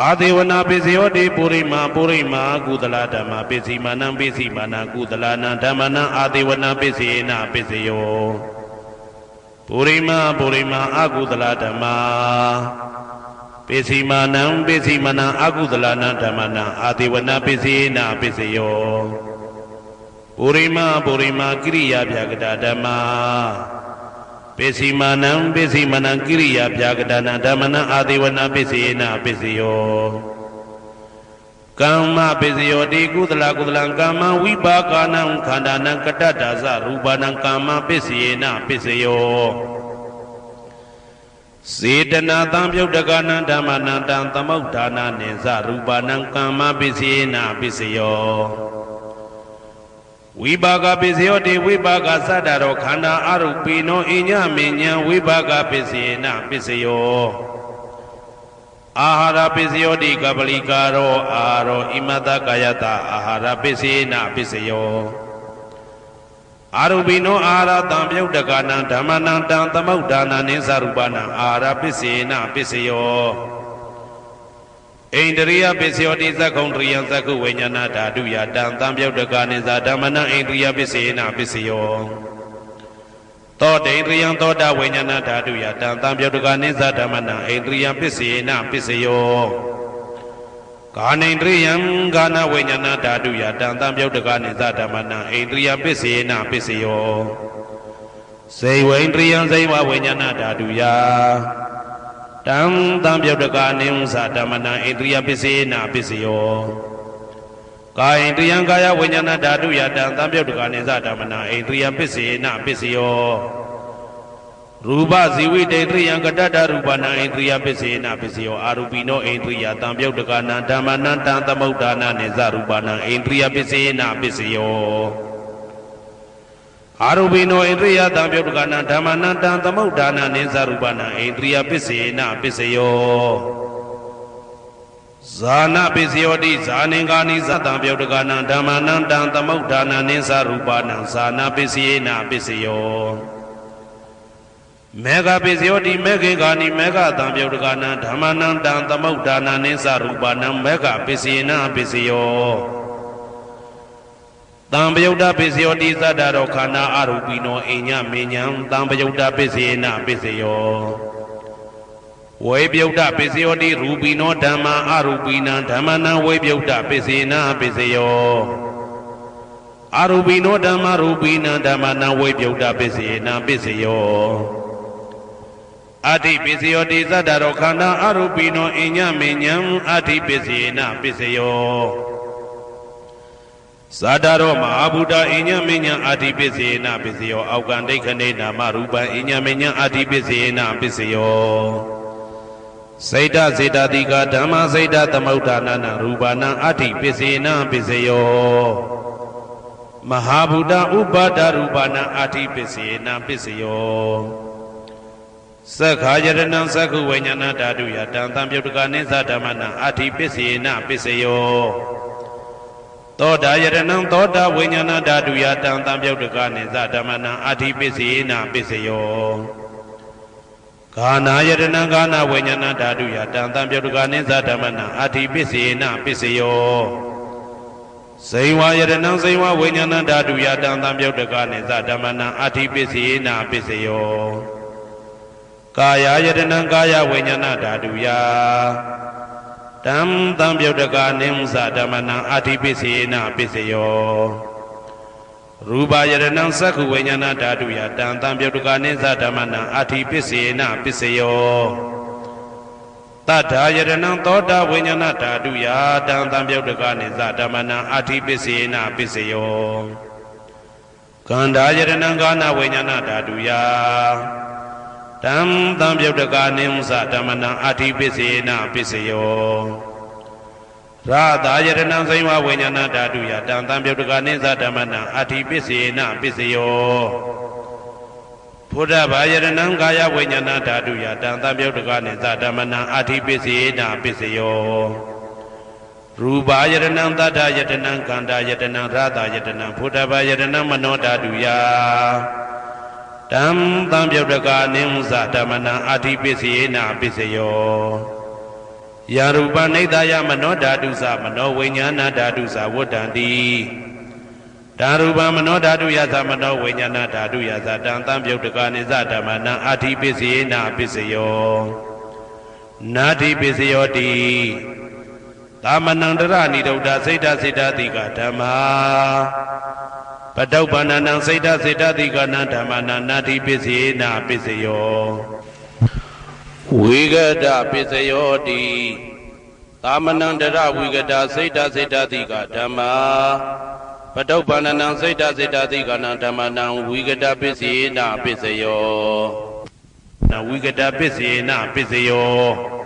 အာဒေဝနာပိစယောတိပုရိမာပုရိမာကုသလဓမ္မာပိစီမာနံပိစီမာနံကုသလနံဓမ္မနံအာဒေဝနာပိစေနာပိစယောပုရိမာပုရိမာအကုသလဓမ္မာပိစီမာနံပိစီမာနံအကုသလနံဓမ္မနံအာဒေဝနာပိစေနာပိစယောပုရိမာပုရိမာကိရိယာဗျာကတဓမ္မာပိစီမာနံပိစီမနံကိရိယာဗျာကတနာဓမ္မနံအာဒေဝနာပိစေနာပိစယောကမ္မပိစယောတိကုသလကုသလံကမ္မဝိပါကနံခန္ဓာနံကတ္တဒါဇရူပနံကမ္မပိစေနာပိစယောစေတနာတံပြုတ်တကနံဓမ္မနံတံသမုဋ္ဌာနာနိသရူပနံကမ္မပိစေနာပိစယောဝိပါကပိစယောတိဝိပါကသတ္တရောခန္ဓာအရုပိနောအညမဉ္ဇံဝိပါကပိစေနာပိစယောအာဟာရပိစယောတိကပလိကာရောအာရောဣမတကာယတအာဟာရပိစေနာပိစယောအာရုပိနောအာဟာရတံပြုတ်တကနံဓမ္မနံတံသမုဋ္ဌာနာနိသရူပနံအာဟာရပိစေနာပိစယောဣန္ဒရိယပိစယောတိသက္ခုံတရိယသက္ခုဝိညာဏဓာတုယတံတံပြုတ်တကနိသဓမ္မနံဣန္ဒရိယပိစေနာပိစယောသောတေန္ဒရိယသောတာဝိညာဏဓာတုယတံတံပြုတ်တကနိသဓမ္မနံဣန္ဒရိယပိစေနာပိစယောကာနိန္ဒရိယံကာနဝိညာဏဓာတုယတံတံပြုတ်တကနိသဓမ္မနံဣန္ဒရိယပိစေနာပိစယောစေဝိန္ဒရိယံစေဝဝိညာဏဓာတုယတံတံပြုတ်တကနိသဓမ္မနံဣန္ဒရိယပိစေနာပိစယော ကာဣန္ဒြိယံကာယဝိညာဏဓာတုယတံသံပြုတ်တကနိသဓမ္မနာဣန္ဒြိယပစ္စေနပစ္စယောရူပဇီဝိတေန္ဒြိယံကတတ္တရူပနာဣန္ဒြိယပစ္စေနပစ္စယောအာရူပိနောဣန္ဒြိယတံပြုတ်တကနာဓမ္မနံတံသမုဋ္ဌာနာနိသရူပနာဣန္ဒြိယပစ္စေနပစ္စယောအာရူပိနောဣန္ဒြိယတံပြုတ်တကနာဓမ္မနံတံသမုဋ္ဌာနာနိသရူပနာဣန္ဒြိယပစ္စေနပစ္စယောဇာနာပစ္စယောတိဇာနင်္ဂာနိသတံပြုတ်တကနာဓမ္မနံတံသမုဋ္ဌာနာနိသရူပနာဇာနာပစ္စယေနပစ္စယောမေဃပစ္စယောတိမေခေကာနိမေဃတံပြုတ်တကနာဓမ္မနံတံသမုဋ္ဌာနာနိသရူပနာမေဃပစ္စယေနပစ္စယောတံပယုတ်တပစ္စယောတိသတ္တရောခန္ဓာအရူပိနောအိညမေညံတံပယုတ်တပစ္စယေနပစ္စယောဝေပြုတ်တပစ္စယောတိရူပိနောဓမ္မာအရူပိနံဓမ္မနံဝေပြုတ်တပစ္စေနပစ္စယောအရူပိနောဓမ္မာရူပိနံဓမ္မနံဝေပြုတ်တပစ္စေနပစ္စယောအတ္တိပစ္စယောတိသတ္တရောခန္ဓာအရူပိနောအိညမေညံအတ္တိပစ္စေနပစ္စယောဇာတရောမဟာဗုဒ္ဓအိညမေညံအတ္တိပစ္စေနပစ္စယောအောက်ကံဒိဋ္ဌနေနာမရူပံအိညမေညံအတ္တိပစ္စေနပစ္စယောစိတ်တစေတတိကဓမ္မစိတ်တသမုဋ္ဌာနာရူပနာအတ္တိပစ္စေနပစ္စယောမဟာဗုဒ္ဓဥပါဒရူပနာအတ္တိပစ္စေနပစ္စယောသက္ခာယရဏံသက္ခုဝိညာဏဓာတုယတံသံပြုတ်တကနိသဓမ္မနာအတ္တိပစ္စေနပစ္စယောသောတာယရဏံသောတာဝိညာဏဓာတုယတံသံပြုတ်တကနိသဓမ္မနာအတ္တိပစ္စေနပစ္စယောဂာနာယတနံဂာနာဝိညာဏဓာတုယတံသံပြုတ်တကနိသဓမ္မနာအတ္တိပစ္စေနပစ္စယောဇိဝယတနံဇိဝဝိညာဏဓာတုယတံသံပြုတ်တကနိသဓမ္မနာအတ္တိပစ္စေနပစ္စယောကာယယတနံကာယဝိညာဏဓာတုယတံသံပြုတ်တကနိသဓမ္မနာအတ္တိပစ္စေနပစ္စယောရူပယရဏံသက္ခုဝိညာဏဓာတုယတံသံပြုတ်တကနိသဓမ္မနာအတ္တိပစ္စေနပစ္စယောတတ္ထာယရဏံသောတာဝိညာဏဓာတုယတံသံပြုတ်တကနိသဓမ္မနာအတ္တိပစ္စေနပစ္စယောကန္ဓာယရဏံကာနဝိညာဏဓာတုယတံသံပြုတ်တကနိသဓမ္မနာအတ္တိပစ္စေနပစ္စယောရာသာယတနံစိဝဝိညာဏဓာတုယတံသံပြုတ်တကနိသဓမ္မနာအတ္တိပစ္စေနပစ္စယောဘုဒ္ဓဘာယတနံကာယဝိညာဏဓာတုယတံသံပြုတ်တကနိသဓမ္မနာအတ္တိပစ္စေနပစ္စယောရူပယတနံသတ္တယတနံကန္တာယတနံရာသာယတနံဘုဒ္ဓဘာယတနံမနောဓာတုယတံသံပြုတ်တကနိသဓမ္မနာအတ္တိပစ္စေနပစ္စယောယာရူပနိဒာယမနောဓာတုသမနောဝိညာဏဓာတုသဝတ္တံတိဓာရူပမနောဓာတုယသမနောဝိညာဏဓာတုယသတံသံပြုတ်တကနိသဓမ္မနာအတ္တိပစ္စေနပစ္စယောနာတိပစ္စယောတိသမနန္တရဏိဒုဒ္ဓစိတ်တစိတ်တတိကဓမ္မာပတုပ္ပန္နံစိတ်တစိတ်တတိကနံဓမ္မနာနာတိပစ္စေနပစ္စယောဝိဂဒပစ္စယောတိသမနန္တရဝိဂဒစိတ်တစိတ်တတိကဓမ္မာပတုပ္ပန္နံစိတ်တစိတ်တတိကနံဓမ္မနံဝိဂဒပစ္စေနပစ္စယောနဝိဂဒပစ္စေနပစ္စယော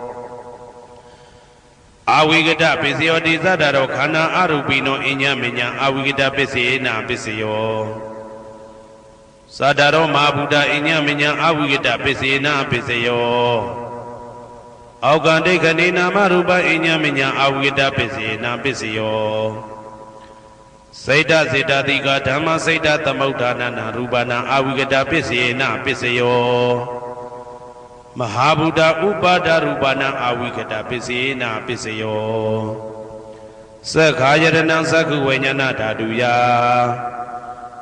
အဝိဂဒပစ္စယောတိသတ္တရောခန္ဓာအရူပိနောအညမညအဝိဂဒပစ္စေနပစ္စယောသတ္တရောမဟာဗုဒ္ဓအညမညအဝိဂဒပစ္စေနပစ္စယောအောက်ကံဒိဋ္ဌနေနာမရူပအညမညအဝိဂဒပစ္စေနပစ္စယောစိတ်တစေတတိကဓမ္မစိတ်တသမုဋ္ဌာနာရူပနာအဝိဂဒပစ္စေနပစ္စယောမဟာဗုဒ္ဓဥပါဒရူပနာအဝိကတပစ္စေနပစ္စယောသက္ခာယရဏံသက္ခုဝိညာဏဓာတုယ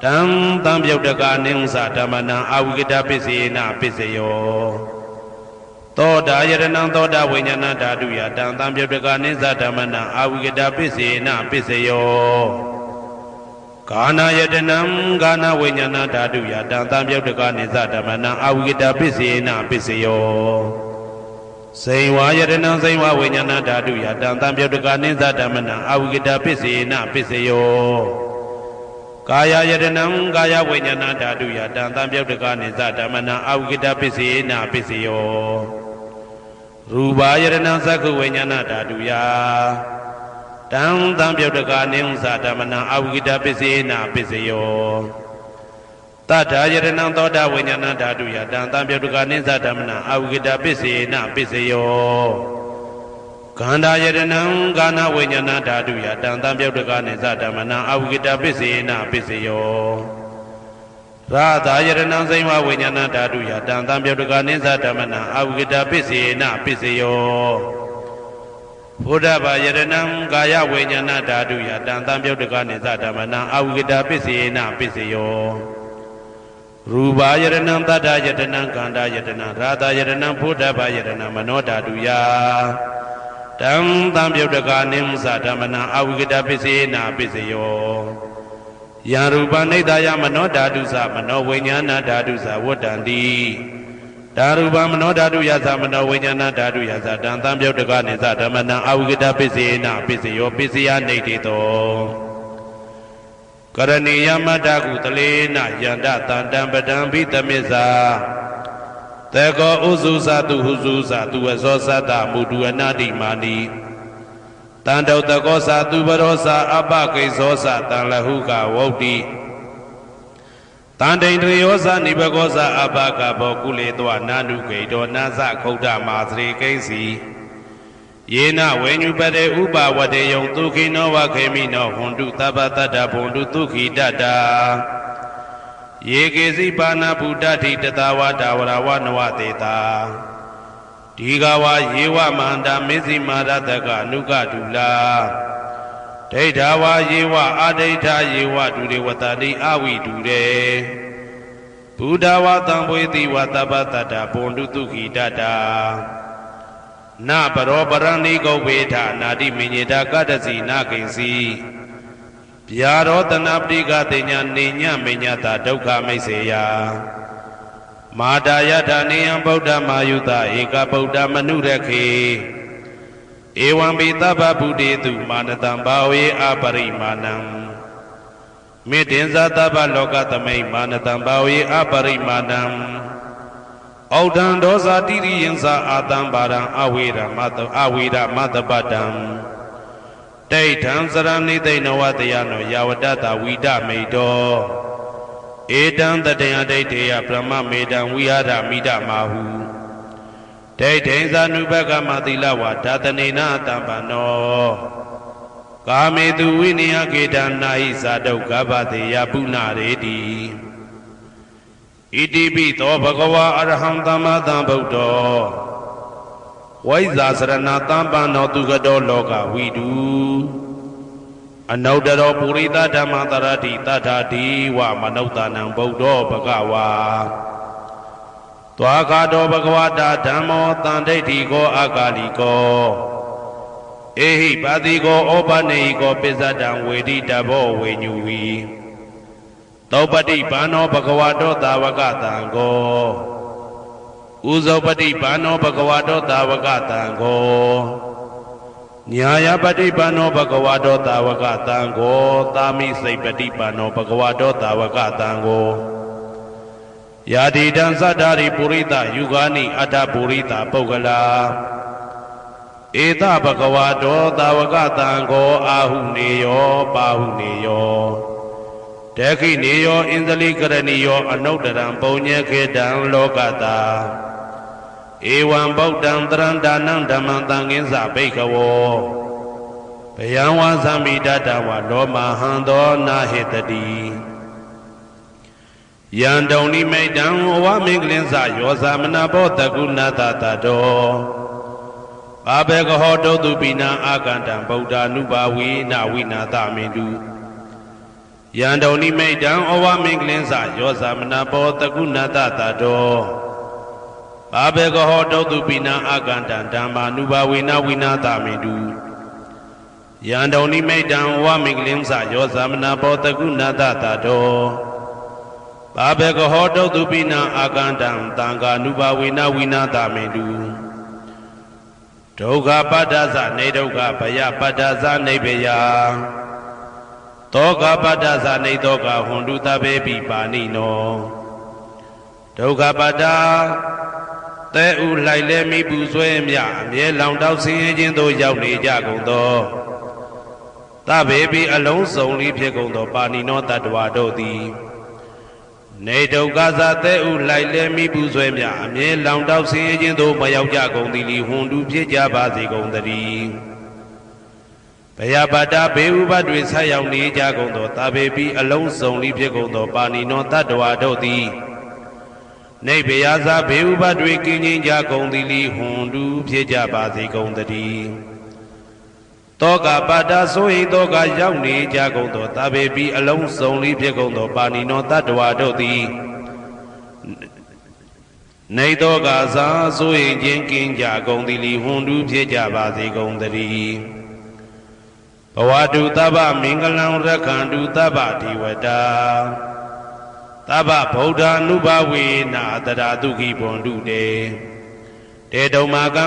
တံသံပြုတ်တကနိသဓမ္မနာအဝိကတပစ္စေနပစ္စယောသောတာယရဏံသောတာဝိညာဏဓာတုယတံသံပြုတ်တကနိသဓမ္မနာအဝိကတပစ္စေနပစ္စယောကာနာယတနံကာနာဝိညာဏဓာတုယတံသံပြုတ်တကနိသဓမ္မနာအဝိကတပစ္စေနပစ္စယော စိန်ဝါယတနံစိန်ဝါဝိညာဏဓာတုယတံတံပြုတ်တကနိစ္စဓမ္မနံအဝိကတပစ္စေနပစ္စယောကာယယတနံကာယဝိညာဏဓာတုယတံတံပြုတ်တကနိစ္စဓမ္မနံအဝိကတပစ္စေနပစ္စယောရူပယတနံသက္ခဝိညာဏဓာတုယတံတံပြုတ်တကနိစ္စဓမ္မနံအဝိကတပစ္စေနပစ္စယောတတ္ထာယတနံသောတာဝိညာဏဓာတုယတံတံပြုတ်တကနိစ္စဓမ္မနံအဝိကတပစ္စေနပစ္စယောခန္ဓာယတနံကာဏဝိညာဏဓာတုယတံတံပြုတ်တကနိစ္စဓမ္မနံအဝိကတပစ္စေနပစ္စယောရာသာယတနံစိမ္မာဝိညာဏဓာတုယတံတံပြုတ်တကနိစ္စဓမ္မနံအဝိကတပစ္စေနပစ္စယောဘုဒ္ဓဘာယတနံကာယဝိညာဏဓာတုယတံတံပြုတ်တကနိစ္စဓမ္မနံအဝိကတပစ္စေနပစ္စယောရူပယတနံတတ္တယတနံခန္ဓာယတနံရာသယတနံဘုဒ္ဓဘာယတနံမနောဓာတုယတံတံပြုတ်တကနိစ္စဓမ္မနံအဝိကတပစ္စေနပစ္စယောယံရူပနိဒာယမနောဓာတုသမနောဝိညာဏဓာတုသဝတ္တန္တိဓာရူပမနောဓာတုယသမနောဝိညာဏဓာတုယသတံတံပြုတ်တကနိစ္စဓမ္မနံအဝိကတပစ္စေနပစ္စယောပစ္စယနိဋ္ဌိတောကရဏီယမတ္တကုတလေနယန္တတန္တံပဒံဘိတမိစ္ဆာတေကောဥစုသတုဟုစုသတုဝဇောသတ္တမုဒုအနာတိမာနိတန္တုတကောသတုပရောသအပကိစ္စောသတံလဟုကဝုတ်တိတန္တိန္ဒြယောသနိဘကောသအပကဘောကုလေတောနာနုဂိတောနာသခုဒ္ဓမာသရေကိဉ္စီယေနဝေညုပတေဥပဝတေယံဒုခိနောဝခေမိနောဟွန်တုသဗ္ဗတတ္တဘွန်တုဒုခိတတ္တာယေကေစီပါဏဗုဒ္ဓတိတတဝတာဝရဝနဝတေတာဒီဃဝယေဝမန္တာမေဇိမာရတကအနုကတုလာဒိဋ္ဌဝယေဝအာဒိဋ္ဌယေဝဒုရေဝတတိအဝိတုရေဘုဒ္ဓဝတံဝေတိဝသဗ္ဗတတ္တဘွန်တုဒုခိတတ္တာနပရောပရဏိကုဝေထနာတိမညေတာကတ္တစီနာကိဉ္စီဗျာရောတနာပတိကတိညာနေညမေညတာဒုက္ခမိတ်စေယမာတာယထာနေယံဗုဒ္ဓမာယုတဧကဗုဒ္ဓမနုရခေဧဝံပိသဗ္ဗဗုတေတုမာနတံဘာဝေအပရိမာဏံမေတ္တင်္ဇသဗ္ဗလောကသမိမာနတံဘာဝေအပရိမာဏံဩဒံဒောဇာတိရိယံသာအာတံပါရံအဝေရမတပတံဒိဋ္ဌံစရဏိသိဏဝတယနောယဝတတဝိဒမိတောဧတံတတယဒိဋ္ဌေယဗြဟ္မမေတံဝိဟာရမိဒမာဟုဒိဋ္ဌိဇာနုဘကမသီလဝဓာတနေနတံပနောကာမေတုဝိနယကေတနာဟိဇာတုဂဗ္ဗတေယပုဏ္ဏရေတိဣတိပိသောဘဂဝါအရဟံသမ္မာသမ္ဗုဒ္ဓောဝိဇ္ဇာစရဏတံပန္နောသူကတောလောကဝိတုအနုတ္တရောပုရိသဓမ္မတရတိတထာတိဝမနုဿာနံဗုဒ္ဓောဘဂဝါသွားခါတောဘဂဝတာဓမ္မောတန်ဒိဋ္ဌိကောအာကာလိကောဧဟိပါတိကောဩပနေဟိကောပိစ္ဆတံဝေတိတဘောဝေညူဝီသောပတိဘာနောဘဂဝတောသာဝကတံကိုဥဇောပတိဘာနောဘဂဝတောသာဝကတံကိုညာယပတိဘာနောဘဂဝတောသာဝကတံကိုသာမိစိတ်ပတိဘာနောဘဂဝတောသာဝကတံကိုယာတိတံသတ္တာရိပုရိသယုဂာနိအတ္တပုရိသပုဂ္ဂလာဧတဘဂဝတောသာဝကတံကိုအာဟုနေယောပါဟုနေယောဒခိနေယောဣန္ဒလိကရဏီယောအနုတ္တရံပုံညေခေတံလောကတာဧဝံဗုဒ္ဓံတရံဒါနံဓမ္မံသံဃိသဘိက္ခဝောဘယံဝါသမိတတဝလောမဟံသောနာဟေတတိယံတုံနိမိတံဝမင်္ဂလင်းစယောသမနာဘောတကုဏတတတောဘာဘေကဟောတုတုပိနံအာကန္တံဗုဒ္ဓ ानु ဘာဝိနဝိနာသမိတုယံတုံနိမိတံဩဝမင်္ဂလင်းစယောသမနာဘောတကုဏတတတောဘာဘေကဟောတုတုပိနံအာကန္တံဓမ္မာ ानु ဘာဝိနဝိနာသမိတုယံတုံနိမိတံဩဝမင်္ဂလင်းစယောသမနာဘောတကုဏတတတောဘာဘေကဟောတုတုပိနံအာကန္တံသံဃာ ानु ဘာဝိနဝိနာသမိတု ဒုက္ခပတ္တသနေဒုက္ခဘယပတ္တသနေဘယသောကပတ္တသနေသောကဟွန်တုသဗ္ဗေပိပါဏိနောဒုက္ခပတ္တသဲဥလိုက်လဲမိပူဆွဲမြအမြဲလောင်တောက်ဆင်းရဲခြင်းသို့ရောက်နေကြကုန်သောသဗ္ဗေပိအလုံးစုံလေးဖြစ်ကုန်သောပါဏိနောတတ္တဝါတို့သည်နေဒုက္ခသသဲဥလိုက်လဲမိပူဆွဲမြအမြဲလောင်တောက်ဆင်းရဲခြင်းသို့မရောက်ကြကုန်သည်လီဟွန်တုဖြစ်ကြပါစေကုန်သတည်းဘယပတ္တဘေဥပတွေဆက်ရောက်နေကြကုန်သောသဗ္ဗေပိအလုံးစုံလေးဖြစ်ကုန်သောပါဏိနောတတ္တဝါတို့သည်နေဘယဇဘေဥပတွေကင်းငြိမ်းကြကုန်သည်လီဟွန်တုဖြစ်ကြပါစေကုန်သတည်းတောကပတ္တဆိုဟိတောကရောက်နေကြကုန်သောသဗ္ဗေပိအလုံးစုံလေးဖြစ်ကုန်သောပါဏိနောတတ္တဝါတို့သည်နေတောကသာဆိုဟိခြင်းကင်းကြကုန်သည်လီဟွန်တုဖြစ်ကြပါစေကုန်သတည်းဘဝတုသဗ္ဗမင်္ဂလံရက္ခန္တုသဗ္ဗဒေဝတာသဗ္ဗဗုဒ္ဓ ानु ဘဝေနာတရာတုခိဘွန်တုတေတုံမာကံ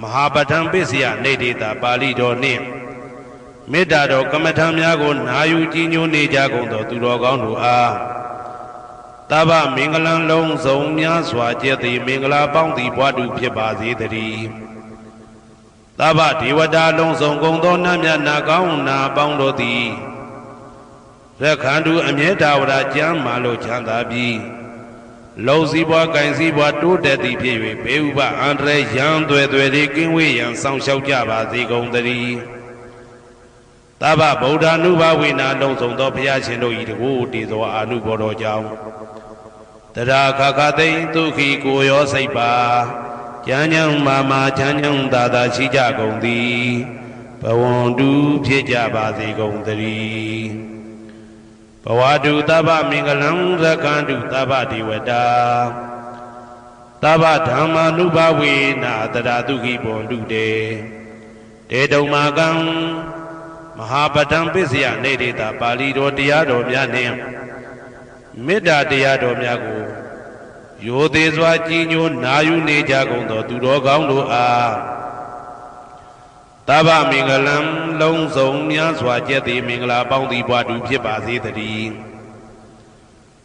မဟာပဋ္ဌံပစ္စယနေတေတာပါဠိတော်နှင့်မေတ္တာတော်ကမ္မထံများကိုနာယူကြည်ညိုနေကြကုန်သောသူတော်ကောင်းတို့အားသဗ္ဗမင်္ဂလံလုံးစုံများစွာကျက်သည်မင်္ဂလာပေါင်းသည်ဘွားတူဖြစ်ပါစေတည်းသဗ္ဗဒေဝတာလုံးစုံကုန်သောနတ်မြတ်နာကောင်းနာပေါင်းတို့သည်ရက္ခန္တုအမြဲတာဝရကျမ်းမာလို့ချမ်းသာပြီးလုံစည်းပွားကင်စည်းပွားတိုးတက်သည်ဖြစ်၍ဘေဥပအန္တရာယ်ရန်သွဲသွဲတွေကင်းဝေးရန်ဆောင်လျှောက်ကြပါစေကုန်သတည်းသဗ္ဗဗုဒ္ဓ ानु ဘဝေနာလုံးစုံသောဘုရားရှင်တို့၏တကူတည်သောအာနုဘောတော်ကြောင့်တရာခခသိမ့်ဒုက္ခိကိုရောစိတ်ပါကျမ်းညံမာမာချမ်းညံသာသာရှိကြကုန်သည်ဘဝန္တုဖြစ်ကြပါစေကုန်သတည်းဘဝတုသဗ္ဗမင်္ဂလံရက္ခန္တုသဗ္ဗဒေဝတာသဗ္ဗဓမ္မာနုဘဝေနာတရာတုခိဘွန်တုတေတုံမာကံမဟာပဋ္ဌံပစ္စယနေတေတာပါဠိတော်တရားတော်များနှင့်မေတ္တာတရားတော်များကိုရိုသေစွာကြည်ညိုနာယူနေကြကုန်သောသူတော်ကောင်းတို့အားသဗ္ဗမင်္ဂလံလုံးစုံများစွာကျက်သည်မင်္ဂလာပေါင်းသည်ဘွားတူဖြစ်ပါစေတည်း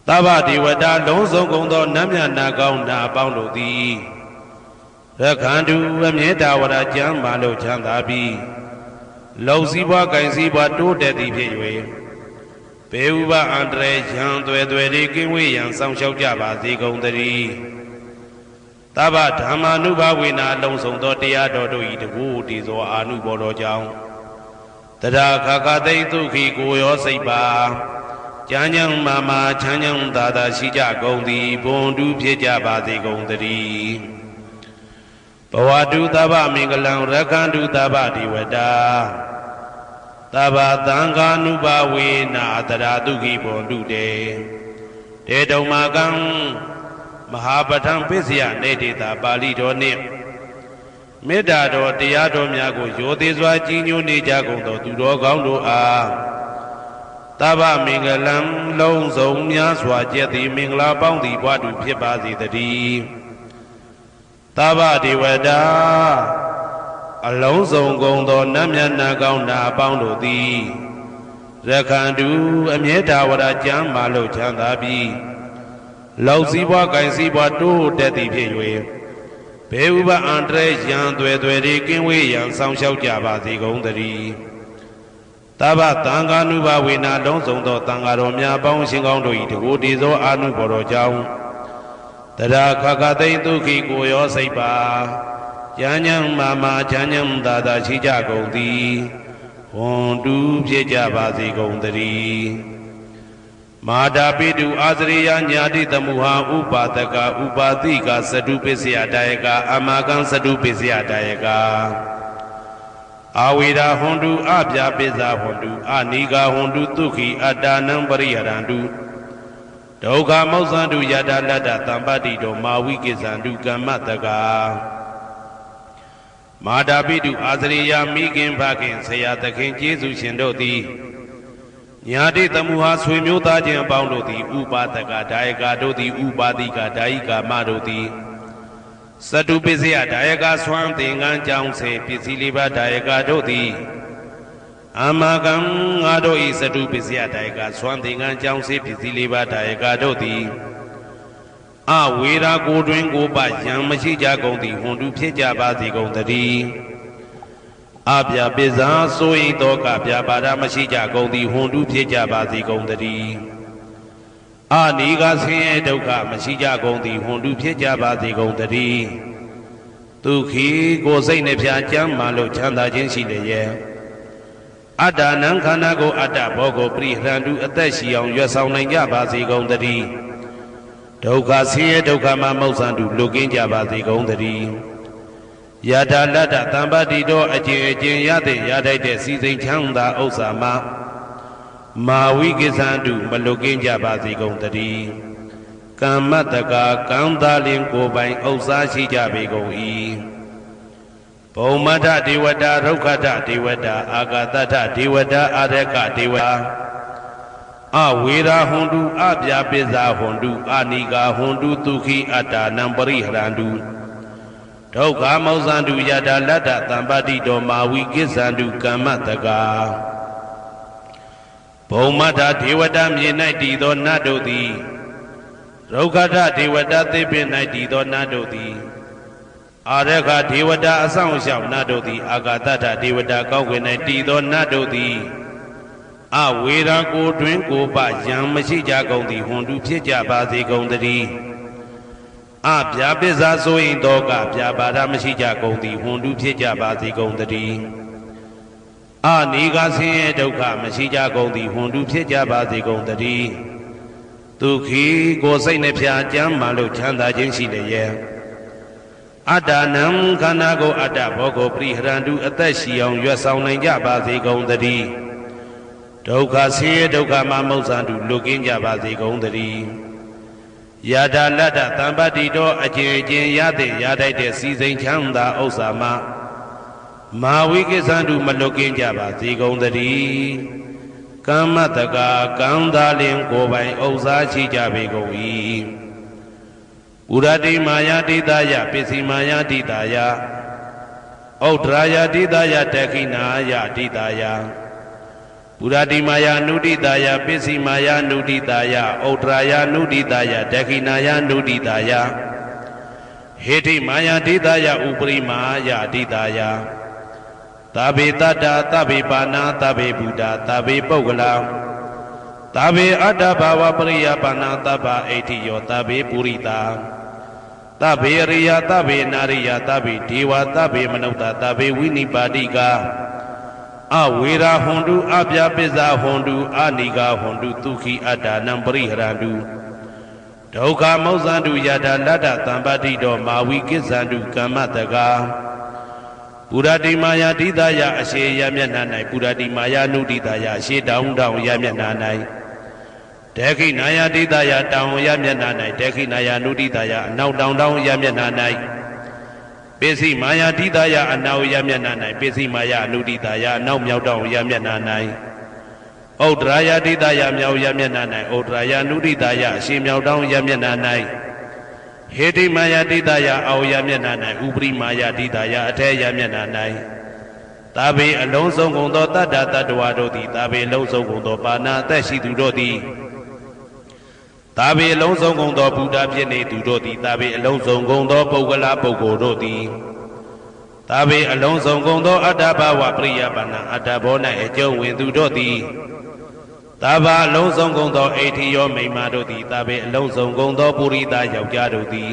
သဗ္ဗဒေဝတာလုံးစုံကုန်သောနတ်မြတ်နာကောင်းနာပေါင်းတို့သည်ရက္ခန္တုအမြဲတာဝရကျမ်းမာလို့ချမ်းသာပြီးလုံစည်းပွားကင်စည်းပွားတိုးတက်သည်ဖြစ်၍ဘေဥပအန္တရာယ်ရန်သွဲသွဲတွေကင်းဝေးရန်ဆောင်လျှောက်ကြပါစေကုန်သတည်းသဗ္ဗဓမ္မာနုဘဝေနာလုံးစုံသောတရားတော်တို့၏တကူတည်သောအာနုဘောတော်ကြောင့်တရာခခသိမ့်ဒုက္ခိကိုရောစိတ်ပါကျမ်းညံမာမာချမ်းညံသာသာရှိကြကုန်သည်ဘွန်တုဖြစ်ကြပါစေကုန်သတည်းဘဝတုသဗ္ဗမင်္ဂလံရက္ခန္တုသဗ္ဗဒေဝတာသဗ္ဗသံဃာနုဘဝေနာတရာတုခိဘွန်တုတေတုံမာကံမဟာပဋ္ဌံပစ္စယနေတေတာပါဠိတော်နှင့်မေတ္တာတော်တရားတော်များကိုရိုသေစွာကြည်ညိုနေကြကုန်သောသူတော်ကောင်းတို့အားသဗ္ဗမင်္ဂလံလုံးစုံများစွာကျက်သည်မင်္ဂလာပေါင်းသည်ဘွားတူဖြစ်ပါစေတည်းသဗ္ဗဒေဝတာအလုံးစုံကုန်သောနတ်မြတ်နာကောင်းနာပေါင်းတို့သည်ရက္ခန္တုအမြဲတာဝရကျမ်းမာလို့ချမ်းသာပြီးလုံစည်းပွားကင်စည်းပွားတိုးတက်သည်ဖြစ်၍ဘေဥပအန္တရာယ်ရန်သွဲသွဲတွေကင်းဝေးရန်ဆောင်လျှောက်ကြပါစေကုန်သတည်းသဗ္ဗသံဃာနုဘဝေနာလုံးစုံသောသံဃာတော်များပေါင်းရှင်ကောင်းတို့၏တကူတည်သောအာနုဘော်တော်ကြောင့်တရာခခသိမ့်ဒုက္ခိကိုရောစိတ်ပါကျမ်းညံမာမာချမ်းညံသာသာရှိကြကုန်သည်ဟွန်တူဖြစ်ကြပါစေကုန်သတည်းမာတာပိတုအာသရိယညာတိတမှုဟာဥပါဒကဥပါတိကသတုပစ္စယတာယကအမကံသတုပစ္စယတာယကအာဝေရာဟွန်တုအပြာပိဇာဟွန်တုအနိဂါဟွန်တုဒုက္ခိအတ္တနံပရိဟရန္တုဒုက္ခမောဇ္ဇန္တုယတာလတ္တတံပတ္တိတောမာဝိကိဇန္တုကမ္မတကမာတာပိတုအာသရိယမိခင်ဖခင်ဆရာသခင်ကျေးဇူးရှင်တို့သည်ညာတိတမှုဟာဆွေမျိုးသားချင်းအပေါင်းတို့သည်ဥပါဒကဒါယကတို့သည်ဥပါတိကဒါယိကာမတို့သည်သ စတုပစ္စယဒါယကဆွမ်းသင်္ကန်းကြောင့်စေပစ္စည်းလေးပါးဒါယကတို့သည်အမကံငါတို့ဤစတုပစ္စယဒါယကဆွမ်းသင်္ကန်းကြောင့်စေပစ္စည်းလေးပါးဒါယကတို့သည်အဝေရာကိုတွင်ကိုပယံမရှိကြကုန်သည်ဟွန်တုဖြစ်ကြပါစေကုန်တည်းအပြာပိဇာဆိုရင်တော့ကပြာပါဒမရှိကြကုန်သည်ဟွန်တုဖြစ်ကြပါစေကုန်တည်းအာနိကဆင်းရဲဒုက္ခမရှိကြကုန်သည်ဟွန်တုဖြစ်ကြပါစေကုန်တည်းဒုက္ခိကိုယ်စိတ်နှပြကြမ်းမှလို့ချမ်းသာခြင်းရှိလျက်အတ္တနံခန္ဓာကိုအတ္တဘောကိုပရိဟရန္တုအသက်ရှိအောင်ရွတ်ဆောင်နိုင်ကြပါစေကုန်တည်းဒုက္ခဆင်းရဲဒုက္ခမှမဟုတ်ဆန်တုလွတ်ကင်းကြပါစေကုန်တည်းယထာလတ္တတမ္ပတိတော်အကျင့်အကျင့်ရတဲ့ရထိုက်တဲ့စီစိန်ချမ်းသာဥစ္စာမှာမာဝိကိသန္တုမလွတ်ကင်းကြပါစေကုန်တည်းကမ္မတကာကံသာလင်ကိုယ်ပိုင်ဥစ္စာရှိကြပေကုန်၏ဘုံမထဒေဝတာဒုက္ခထဒေဝတာအာဂတထဒေဝတာအာရကဒေဝတာအဝေရာဟွန်တုအပြာပိဇာဟွန်တုအာနိကာဟွန်တုဒုက္ခိအတ္တနံပရိဟရန္တုဒုက္ခမောဇန္တုယတာလတ္တတမ္ပတိတော်မာဝိကိသန္တုကမ္မတကာဘုံမထဒေဝတာမြေ၌တည်သောနတ်တို့သည်ဒုက္ခထဒေဝတာသေပင်၌တည်သောနတ်တို့သည်အာရခဒေဝတာအဆောင်ရှောက်နတ်တို့သည်အာဂတထဒေဝတာကောင်းကင်၌တည်သောနတ်တို့သည်အဝေရာကိုတွင်ကိုပယံမရှိကြကုန်သည်ဟွန်တုဖြစ်ကြပါစေကုန်တည်းအပြာပိဇာဆိုရင်တော့ကပြာပါဒမရှိကြကုန်သည်ဟွန်တုဖြစ်ကြပါစေကုန်တည်းအနိကဆင်းရဲဒုက္ခမရှိကြကုန်သည်ဟွန်တုဖြစ်ကြပါစေကုန်တည်းဒုက္ခိကိုယ်စိတ်နှပြကြမ်းမှလို့ချမ်းသာခြင်းရှိလျက်အတ္တနံခန္ဓာကိုအတ္တဘောကိုပရိဟရန္တုအသက်ရှိအောင်ရွတ်ဆောင်နိုင်ကြပါစေကုန်တည်းဒုက္ခဆင်းရဲဒုက္ခမှမဟုတ်ဆန်တုလွတ်ကင်းကြပါစေကုန်တည်းယထာလတ္တတမ္ပတိတော်အကျင့်အကျင့်ရတဲ့ရထိုက်တဲ့စီစိန်ချမ်းသာဥစ္စာမှာမာဝိကိသန္တုမလွတ်ကင်းကြပါစေကုန်တည်းကမ္မတကာကံသာလင်ကိုယ်ပိုင်ဥစ္စာရှိကြပေကုန်၏ဥရတိမာယာတိတယပစ္စည်းမာယာတိတယဩဒရာယတိတယတခိနာယတိတယပုရတိမာယာနုတိတာယပစ္စည်းမာယာနုတိတာယဩဒရာယနုတိတာယဒခိနာယနုတိတာယဟေတိမာယာတိတာယဥပရိမာယာတိတာယသဗ္ဗေတတ္တသဗ္ဗေပါဏာသဗ္ဗေဘုဒ္ဓသဗ္ဗေပုဂ္ဂလာသဗ္ဗေအတ္တဘာဝပရိယပါဏာသဗ္ဗအိဋ္ဌိယောသဗ္ဗေပုရိတာသဗ္ဗေရိယသဗ္ဗေနာရိယသဗ္ဗေဒေဝသဗ္ဗေမနုဿသဗ္ဗေဝိနိပါတိကအဝေရာဟွန်တုအပြာပိဇာဟွန်တုအာနိကာဟွန်တုဒုက္ခိအတ္တနံပရိဟရန္တုဒုက္ခမောဇန္တုယထာလတ္တတမ္ပတိတော်မာဝိကိသန္တုကမ္မတကာပုရတိမာယာတိတယအရှိယမျက်နှာ၌ပုရတိမာယာနုတိတယအရှိတောင်းတောင်းယမျက်နှာ၌ဒေခိနာယာတိတယတောင်းယမျက်နှာ၌ဒေခိနာယာနုတိတယအနောက်တောင်းတောင်းယမျက်နှာ၌ပစ္စည်းမာယာတိတယအနောက်ယမျက်နှာ၌ပစ္စည်းမာယာနုတိတယအနောက်မြောက်တောင်းယမျက်နှာ၌ဩဒရာယတိတယမြောက်ယမျက်နှာ၌ဩဒရာယနုတိတယအရှိမြောက်တောင်းယမျက်နှာ၌ဟေတိမာယာတိတယအောယမျက်နှာ၌ဥပရိမာယာတိတယအထေယမျက်နှာ၌သာဘေအလုံးစုံကုန်သောတတ္တတတ္တဝါတို့သည်သာဘေအလုံးစုံကုန်သောပါဏာအသက်ရှိသူတို့သည်သာဘေအလုံးစုံကုန်သောဘုဒ္ဓဖြစ်နေသူတို့သည်သာဘေအလုံးစုံကုန်သောပုဂ္ဂလပုဂ္ဂိုလ်တို့သည်သာဘေအလုံးစုံကုန်သောအတ္တဘဝပရိယပါဏာအတ္တဘော၌အကျုံးဝင်သူတို့သည်သာဘာအလုံးစုံကုန်သောအိဋ္ဌိယောမိမ္မာတို့သည်သာဘေအလုံးစုံကုန်သောပုရိသယောက်ျားတို့သည်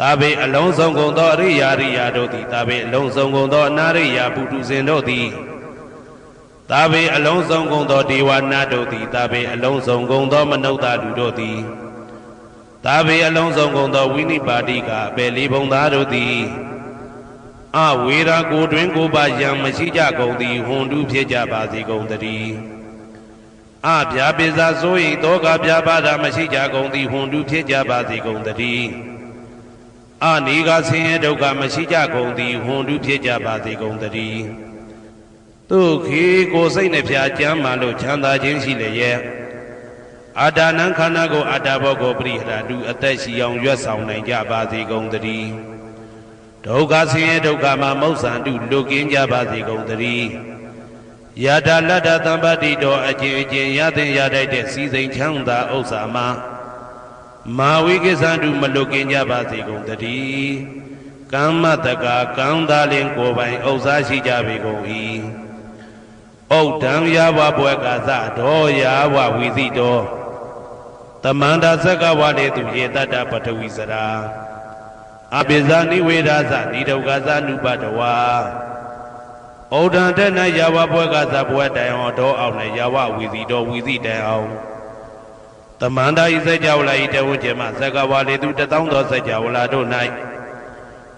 သာဘေအလုံးစုံကုန်သောအရိယာရိယာတို့သည်သာဘေအလုံးစုံကုန်သောအနာရိယာပုထုဇဉ်တို့သည်သာဘေအလုံးစုံကုန်သောဒေဝနာတို့သည်သာဘေအလုံးစုံကုန်သောမနုဿလူတို့သည်သာဘေအလုံးစုံကုန်သောဝိနိပါတိကအပေလေးဘုံသားတို့သည်အဝေရာကိုတွင်ကိုပါယံမရှိကြကုန်သည်ဟွန်တုဖြစ်ကြပါစေကုန်တည်းအပြာပိဇာဆိုရင်တောကပြာပါဒမရှိကြကုန်သည်ဟွန်တုဖြစ်ကြပါစေကုန်တည်းအနိကဆင်းရဲဒုက္ခမရှိကြကုန်သည်ဟွန်တုဖြစ်ကြပါစေကုန်တည်းဒုက္ခိကိုစိတ်နှပြကြမ်းမှလို့ချမ်းသာခြင်းရှိလျက် အာဒါနံခန္ဓာကိုအာတာဘောကိုပရိဟရာတုအသက်ရှိအောင်ရွတ်ဆောင်နိုင်ကြပါစေကုန်သတည်းဒုက္ခဆင်းရဲဒုက္ခမှာမௌဆန္တုလွတ်ကင်းကြပါစေကုန်သတည်းယတာလတ္တသံပတိတော်အကျဉ်အကျဉ်ရသင်ရတတ်တဲ့စီစိန်ချမ်းသာဥစ္စာမှာမာဝိကိသန္တုမလွတ်ကင်းကြပါစေကုန်သတည်းကမ္မတကာကံသာလင်ကိုယ်ပိုင်ဥစ္စာရှိကြပေကုန်၏ဩဒံယာဝဘွယ်ကာသဒောယာဝဝီသိတောတမန္တာသက္ကဝါလေသူယေတတ္တပထဝီစရာအပိဇာနိဝေဒသနိဒုက္ခသနုပတဝါဩဒံတဲ့၌ယာဝဘွယ်ကာသဘွယ်တိုင်အောင်ဒောအောင်၌ယာဝဝီသိတောဝီသိတိုင်အောင်တမန္တာဤစကြဝဠာဤတဝဉ္ဇမသက္ကဝါလေသူ1000သောစကြဝဠာတို့၌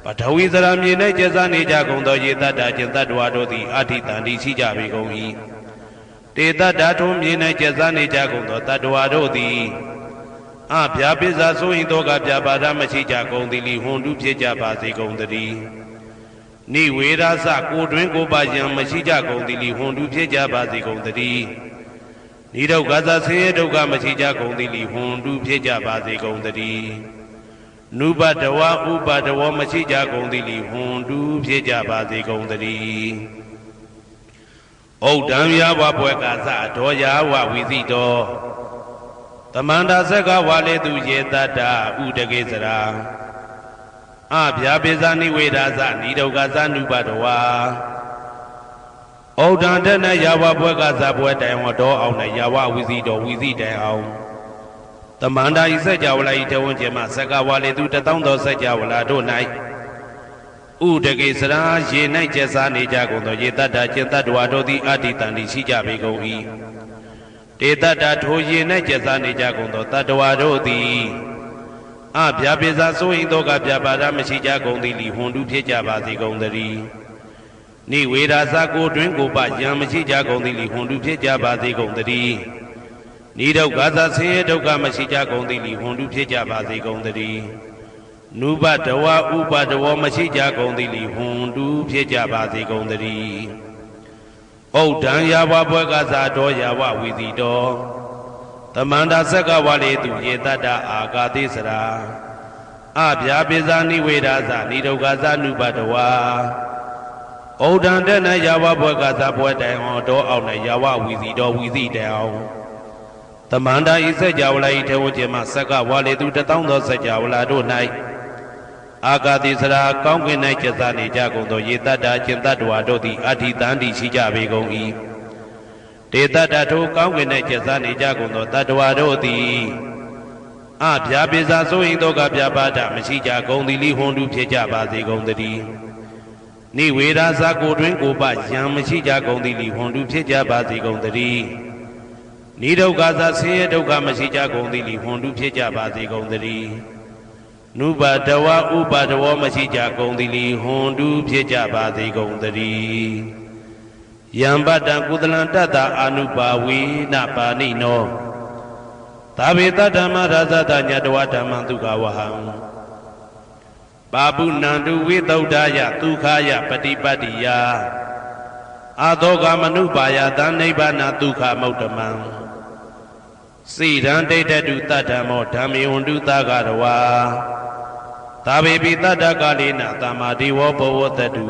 ပထဝီစရာမြေ၌ကျက်စားနေကြကုန်သောယေတတ္တကျင်တ္တဝါတို့သည်အဋ္ဌိတန္တိရှိကြပေကုန်၏တေတ္တဓာထုံမြေ၌ကျက်စားနေကြကုန်သောတတ္တဝါတို့သည်အဗျာပိဇာဆိုရင်တော့ကဗျာပါဒမရှိကြကုန်သည်လီဟွန်တုဖြစ်ကြပါစေကုန်သတည်းနိဝေရသကိုတွင်ကိုပါယံမရှိကြကုန်သည်လီဟွန်တုဖြစ်ကြပါစေကုန်သတည်းနိဒုက္ခသဆင်းရဲဒုက္ခမရှိကြကုန်သည်လီဟွန်တုဖြစ်ကြပါစေကုန်သတည်းနုပတဝဥပတဝမရှိကြကုန်သည်လီဟွန်တုဖြစ်ကြပါစေကုန်သတည်းဩဒံယာဝဘွယ်ကာသဒောယာဝဝီသိတောတမန္တာသက္ကဝါလေသူယေတတ္တဥဒကေစရာအဗျာပိဇာနိဝေဒသနိဒုက္ခသနုပတဝါဩဒံတနယာဝဘွယ်ကာသဘွယ်တိုင်ဝတော်အောင်၌ယာဝဝီသိတောဝီသိတိုင်အောင်တမန္တာဤစကြဝဠာဤတဝဉ္ဇမသက္ကဝါလေသူ1000သောစကြဝဠာတို့၌ဥဒကေစရာရေ၌ကျက်စားနေကြကုန်သောယေတတ္တကျင်တတ္တဝါတို့သည်အဋ္ဌိတန္တိရှိကြပေကုန်၏တေတ္တထိုရေ၌ကျက်စားနေကြကုန်သောတတ္တဝါတို့သည်အဗျာပိဇာဆိုရင်တော့ကဗျာပါဒမရှိကြကုန်သည်လီဟွန်တုဖြစ်ကြပါစေကုန်သတည်းနိဝေဒသကိုတွင်ကိုပယံမရှိကြကုန်သည်လီဟွန်တုဖြစ်ကြပါစေကုန်သတည်းနိဒုက္ခသဆင်းရဲဒုက္ခမရှိကြကုန်သည်လီဟွန်တုဖြစ်ကြပါစေကုန်သတည်းနုပတဝဥပတဝမရှိကြကုန်သည်လီဟွန်တုဖြစ်ကြပါစေကုန်သတည်းဩဒံယာဝဘွယ်ကာသဒောယာဝဝီသိတောတမန္တာသက္ကဝါလေသူယေတတ္တအာဂါတိစရာအဗျာပိဇာနိဝေဒသနိဒုက္ခသနုပတဝါဩဒံတဲ့၌ယာဝဘွယ်ကာသဘွယ်တိုင်အောင်ဒောအောင်၌ယာဝဝီသိတောဝီသိတိုင်အောင်တမန္တာဤစကြဝဠာဤထေဝကျမသက္ကဝါလေသူ1000သောစကြဝဠာတို့၌အာဂါတိစရာကောင်းကင်၌ကျက်စားနေကြကုန်သောယေတတ္တကျင်တတ္တဝါတို့သည်အဋ္ဌိတန္တိရှိကြပေကုန်၏တေတ္တထိုကောင်းကင်၌ကျက်စားနေကြကုန်သောတတ္တဝါတို့သည်အဗျာပိဇာဆိုရင်တော့ကဗျာပါဒမရှိကြကုန်သည်လီဟွန်တုဖြစ်ကြပါစေကုန်သတည်းနိဝေဒသကိုတွင်ကိုပယံမရှိကြကုန်သည်လီဟွန်တုဖြစ်ကြပါစေကုန်သတည်းနိဒုက္ခသဆင်းရဲဒုက္ခမရှိကြကုန်သည်လီဟွန်တုဖြစ်ကြပါစေကုန်သတည်းနုပတဝဥပတဝမရှိကြကုန်သည်လီဟွန်တုဖြစ်ကြပါစေကုန်သတည်းယံပတံကုသလံတတ္တအာနုပါဝေနပါဏိနောသာဝေတဓမ္မရာဇတညတဝဓမ္မဒုက္ခဝဟံပါပုဏ္ဏံတုဝိသုဒ္ဓယဒုက္ခယပฏิပတ္တိယအာသောကမနုပါယသနိဗ္ဗာနဒုက္ခမௌတမံစိရန်ဒိဋ္ဌတုတတ္တမောဓမ္မေဝန္တုသဂရဝါသာဝေပိတတ္တကာလေနသမ္မာဒေဝဘဝတတု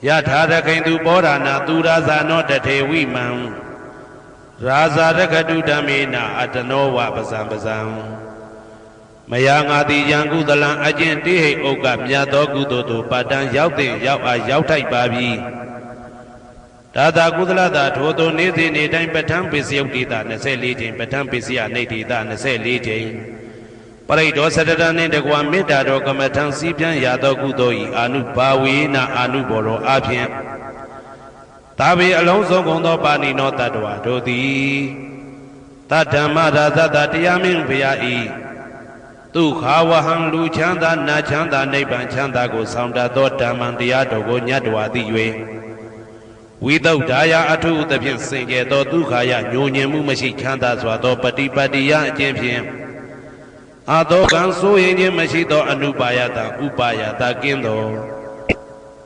ယထာရခိန်သူပောဓာနာသူရာဇာနောတထေဝိမံရာဇာရခတုဓမ္မေနအတနောဝပဇံပဇံမယာငါတိယံကုသလံအကျင့်တိဟိဥက္ကမြတ်သောကုသိုလ်တို့ပတ္တံရောက်တဲ့ရောက်အားရောက်ထိုက်ပါပြီဒါသာကုသလသာထိုသို့နေ့စဉ်နေ့တိုင်းပဋ္ဌာန်းပစ္စယုတ်တိတာ24ကြိမ်ပဋ္ဌာန်းပစ္စယနေတိတာ24ကြိမ်ပရိဒောသတ္တရနှင့်တကွာမေတ္တာတော်ကမ္မထံစည်းပြန်ရသောကုသိုလ်ဤအာနုဘာဝေနအာနုဘောရောအဖြင့်သာဝေအလုံးစုံကုန်သောပါဏိနောတတ္တဝါတို့သည်တတ္ထမရာဇတတရားမင်းဘုရားဤဒုက္ခဝဟံလူချမ်းသာနာချမ်းသာနိဗ္ဗာန်ချမ်းသာကိုဆောင်တတ်သောဓမ္မံတရားတော်ကိုညတ်တော်သိ၍ဝိသုဒ္ဓါယအထုသဖြင့်စင်ကြယ်သောဒုက္ခယညိုညင်မှုမရှိချမ်းသာစွာသောပฏิပတ္တိယအကျင့်ဖြင့်အာသောကံဆိုရင်ခြင်းမရှိသောအနုပါယတဥပါယတကင်းသော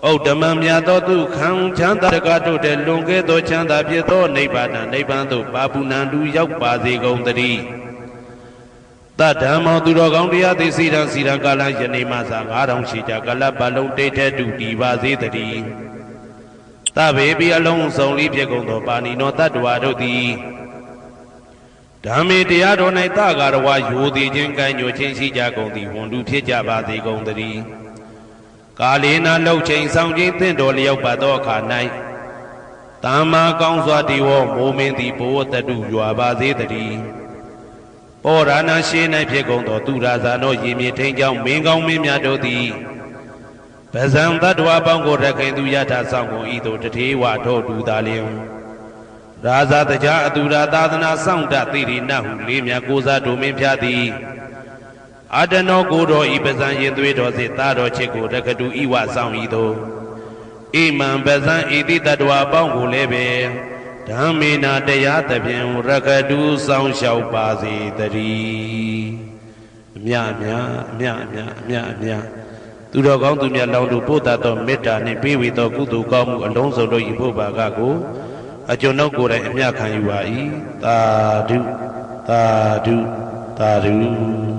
ဩဓမ္မမြတ်သောသူခံချမ်းသာတကားတို့တဲ့လွန်ကဲသောချမ်းသာဖြစ်သောနိဗ္ဗာန်နိဗ္ဗာန်သို့ပါပုဏ္ဏတူရောက်ပါစေကုန်သတည်းတဓမ္မောသူတော်ကောင်းတရားသိစီရန်စီရန်ကာလယနေ့မှသာ9000ရှိကြကလပ်ပတ်လုံးတိတ်တဲ့တူတည်ပါစေတည်းတဗေပိအလုံးစုံလေးဖြစ်ကုန်သောပါဏိနောတတ္တဝါတို့သည်ဓမ္မေတရားတော်၌တကာရဝရိုသေခြင်းကံညွှန်ခြင်းရှိကြကုန်သည်ဝန်တုဖြစ်ကြပါစေကုန်သတည်းကာလေနာလှုပ်ချိန်ဆောင်ခြင်းသင့်တော်လျောက်ပါသောအခါ၌တမ္မာကောင်းစွာဒီဝမိုးမင်းသည်ဘိုးတတုရွာပါစေတည်းပောရဏရှေ၌ဖြစ်ကုန်သောသူရာဇာတို့ရေမြေထိန်ကြောင့်မင်းကောင်းမင်းများတို့သည်ပဇံတတ္တဝါပေါင်းကိုရခင်သူယထာဆောင်ကုန်ဤသို့တထေဝထောတူသာလျင်ရာဇာတကြားအတူရာသာသနာစောင့်တသိရိနဟုလေးမြတ်ကိုစားတို့မင်းဖြာသည်အတနောကိုတော်ဤပဇံရင်သွေးတော်စေသားတော်ချစ်ကိုရကတူဤဝဆောင်ဤသို့ဣမံပဇံဤတိတတ္တဝါပေါင်းကိုလည်းပဲဓမ္မေနာတရားသဖြင့်ရကတူဆောင်လျှောက်ပါစေတည်းအမြအမြအမြအမြအမြအမြသူတော်ကောင်းသူမြတ်လောင်းတို့ပို့တတ်သောမေတ္တာနှင့်ပေးဝေသောကုသိုလ်ကောင်းမှုအလုံးစုံတို့၏ဖို့ပါကကိုအကျွန်ုပ်ကိုယ်တိုင်အမြခံယူပါ၏သာဓုသာဓုသာဓု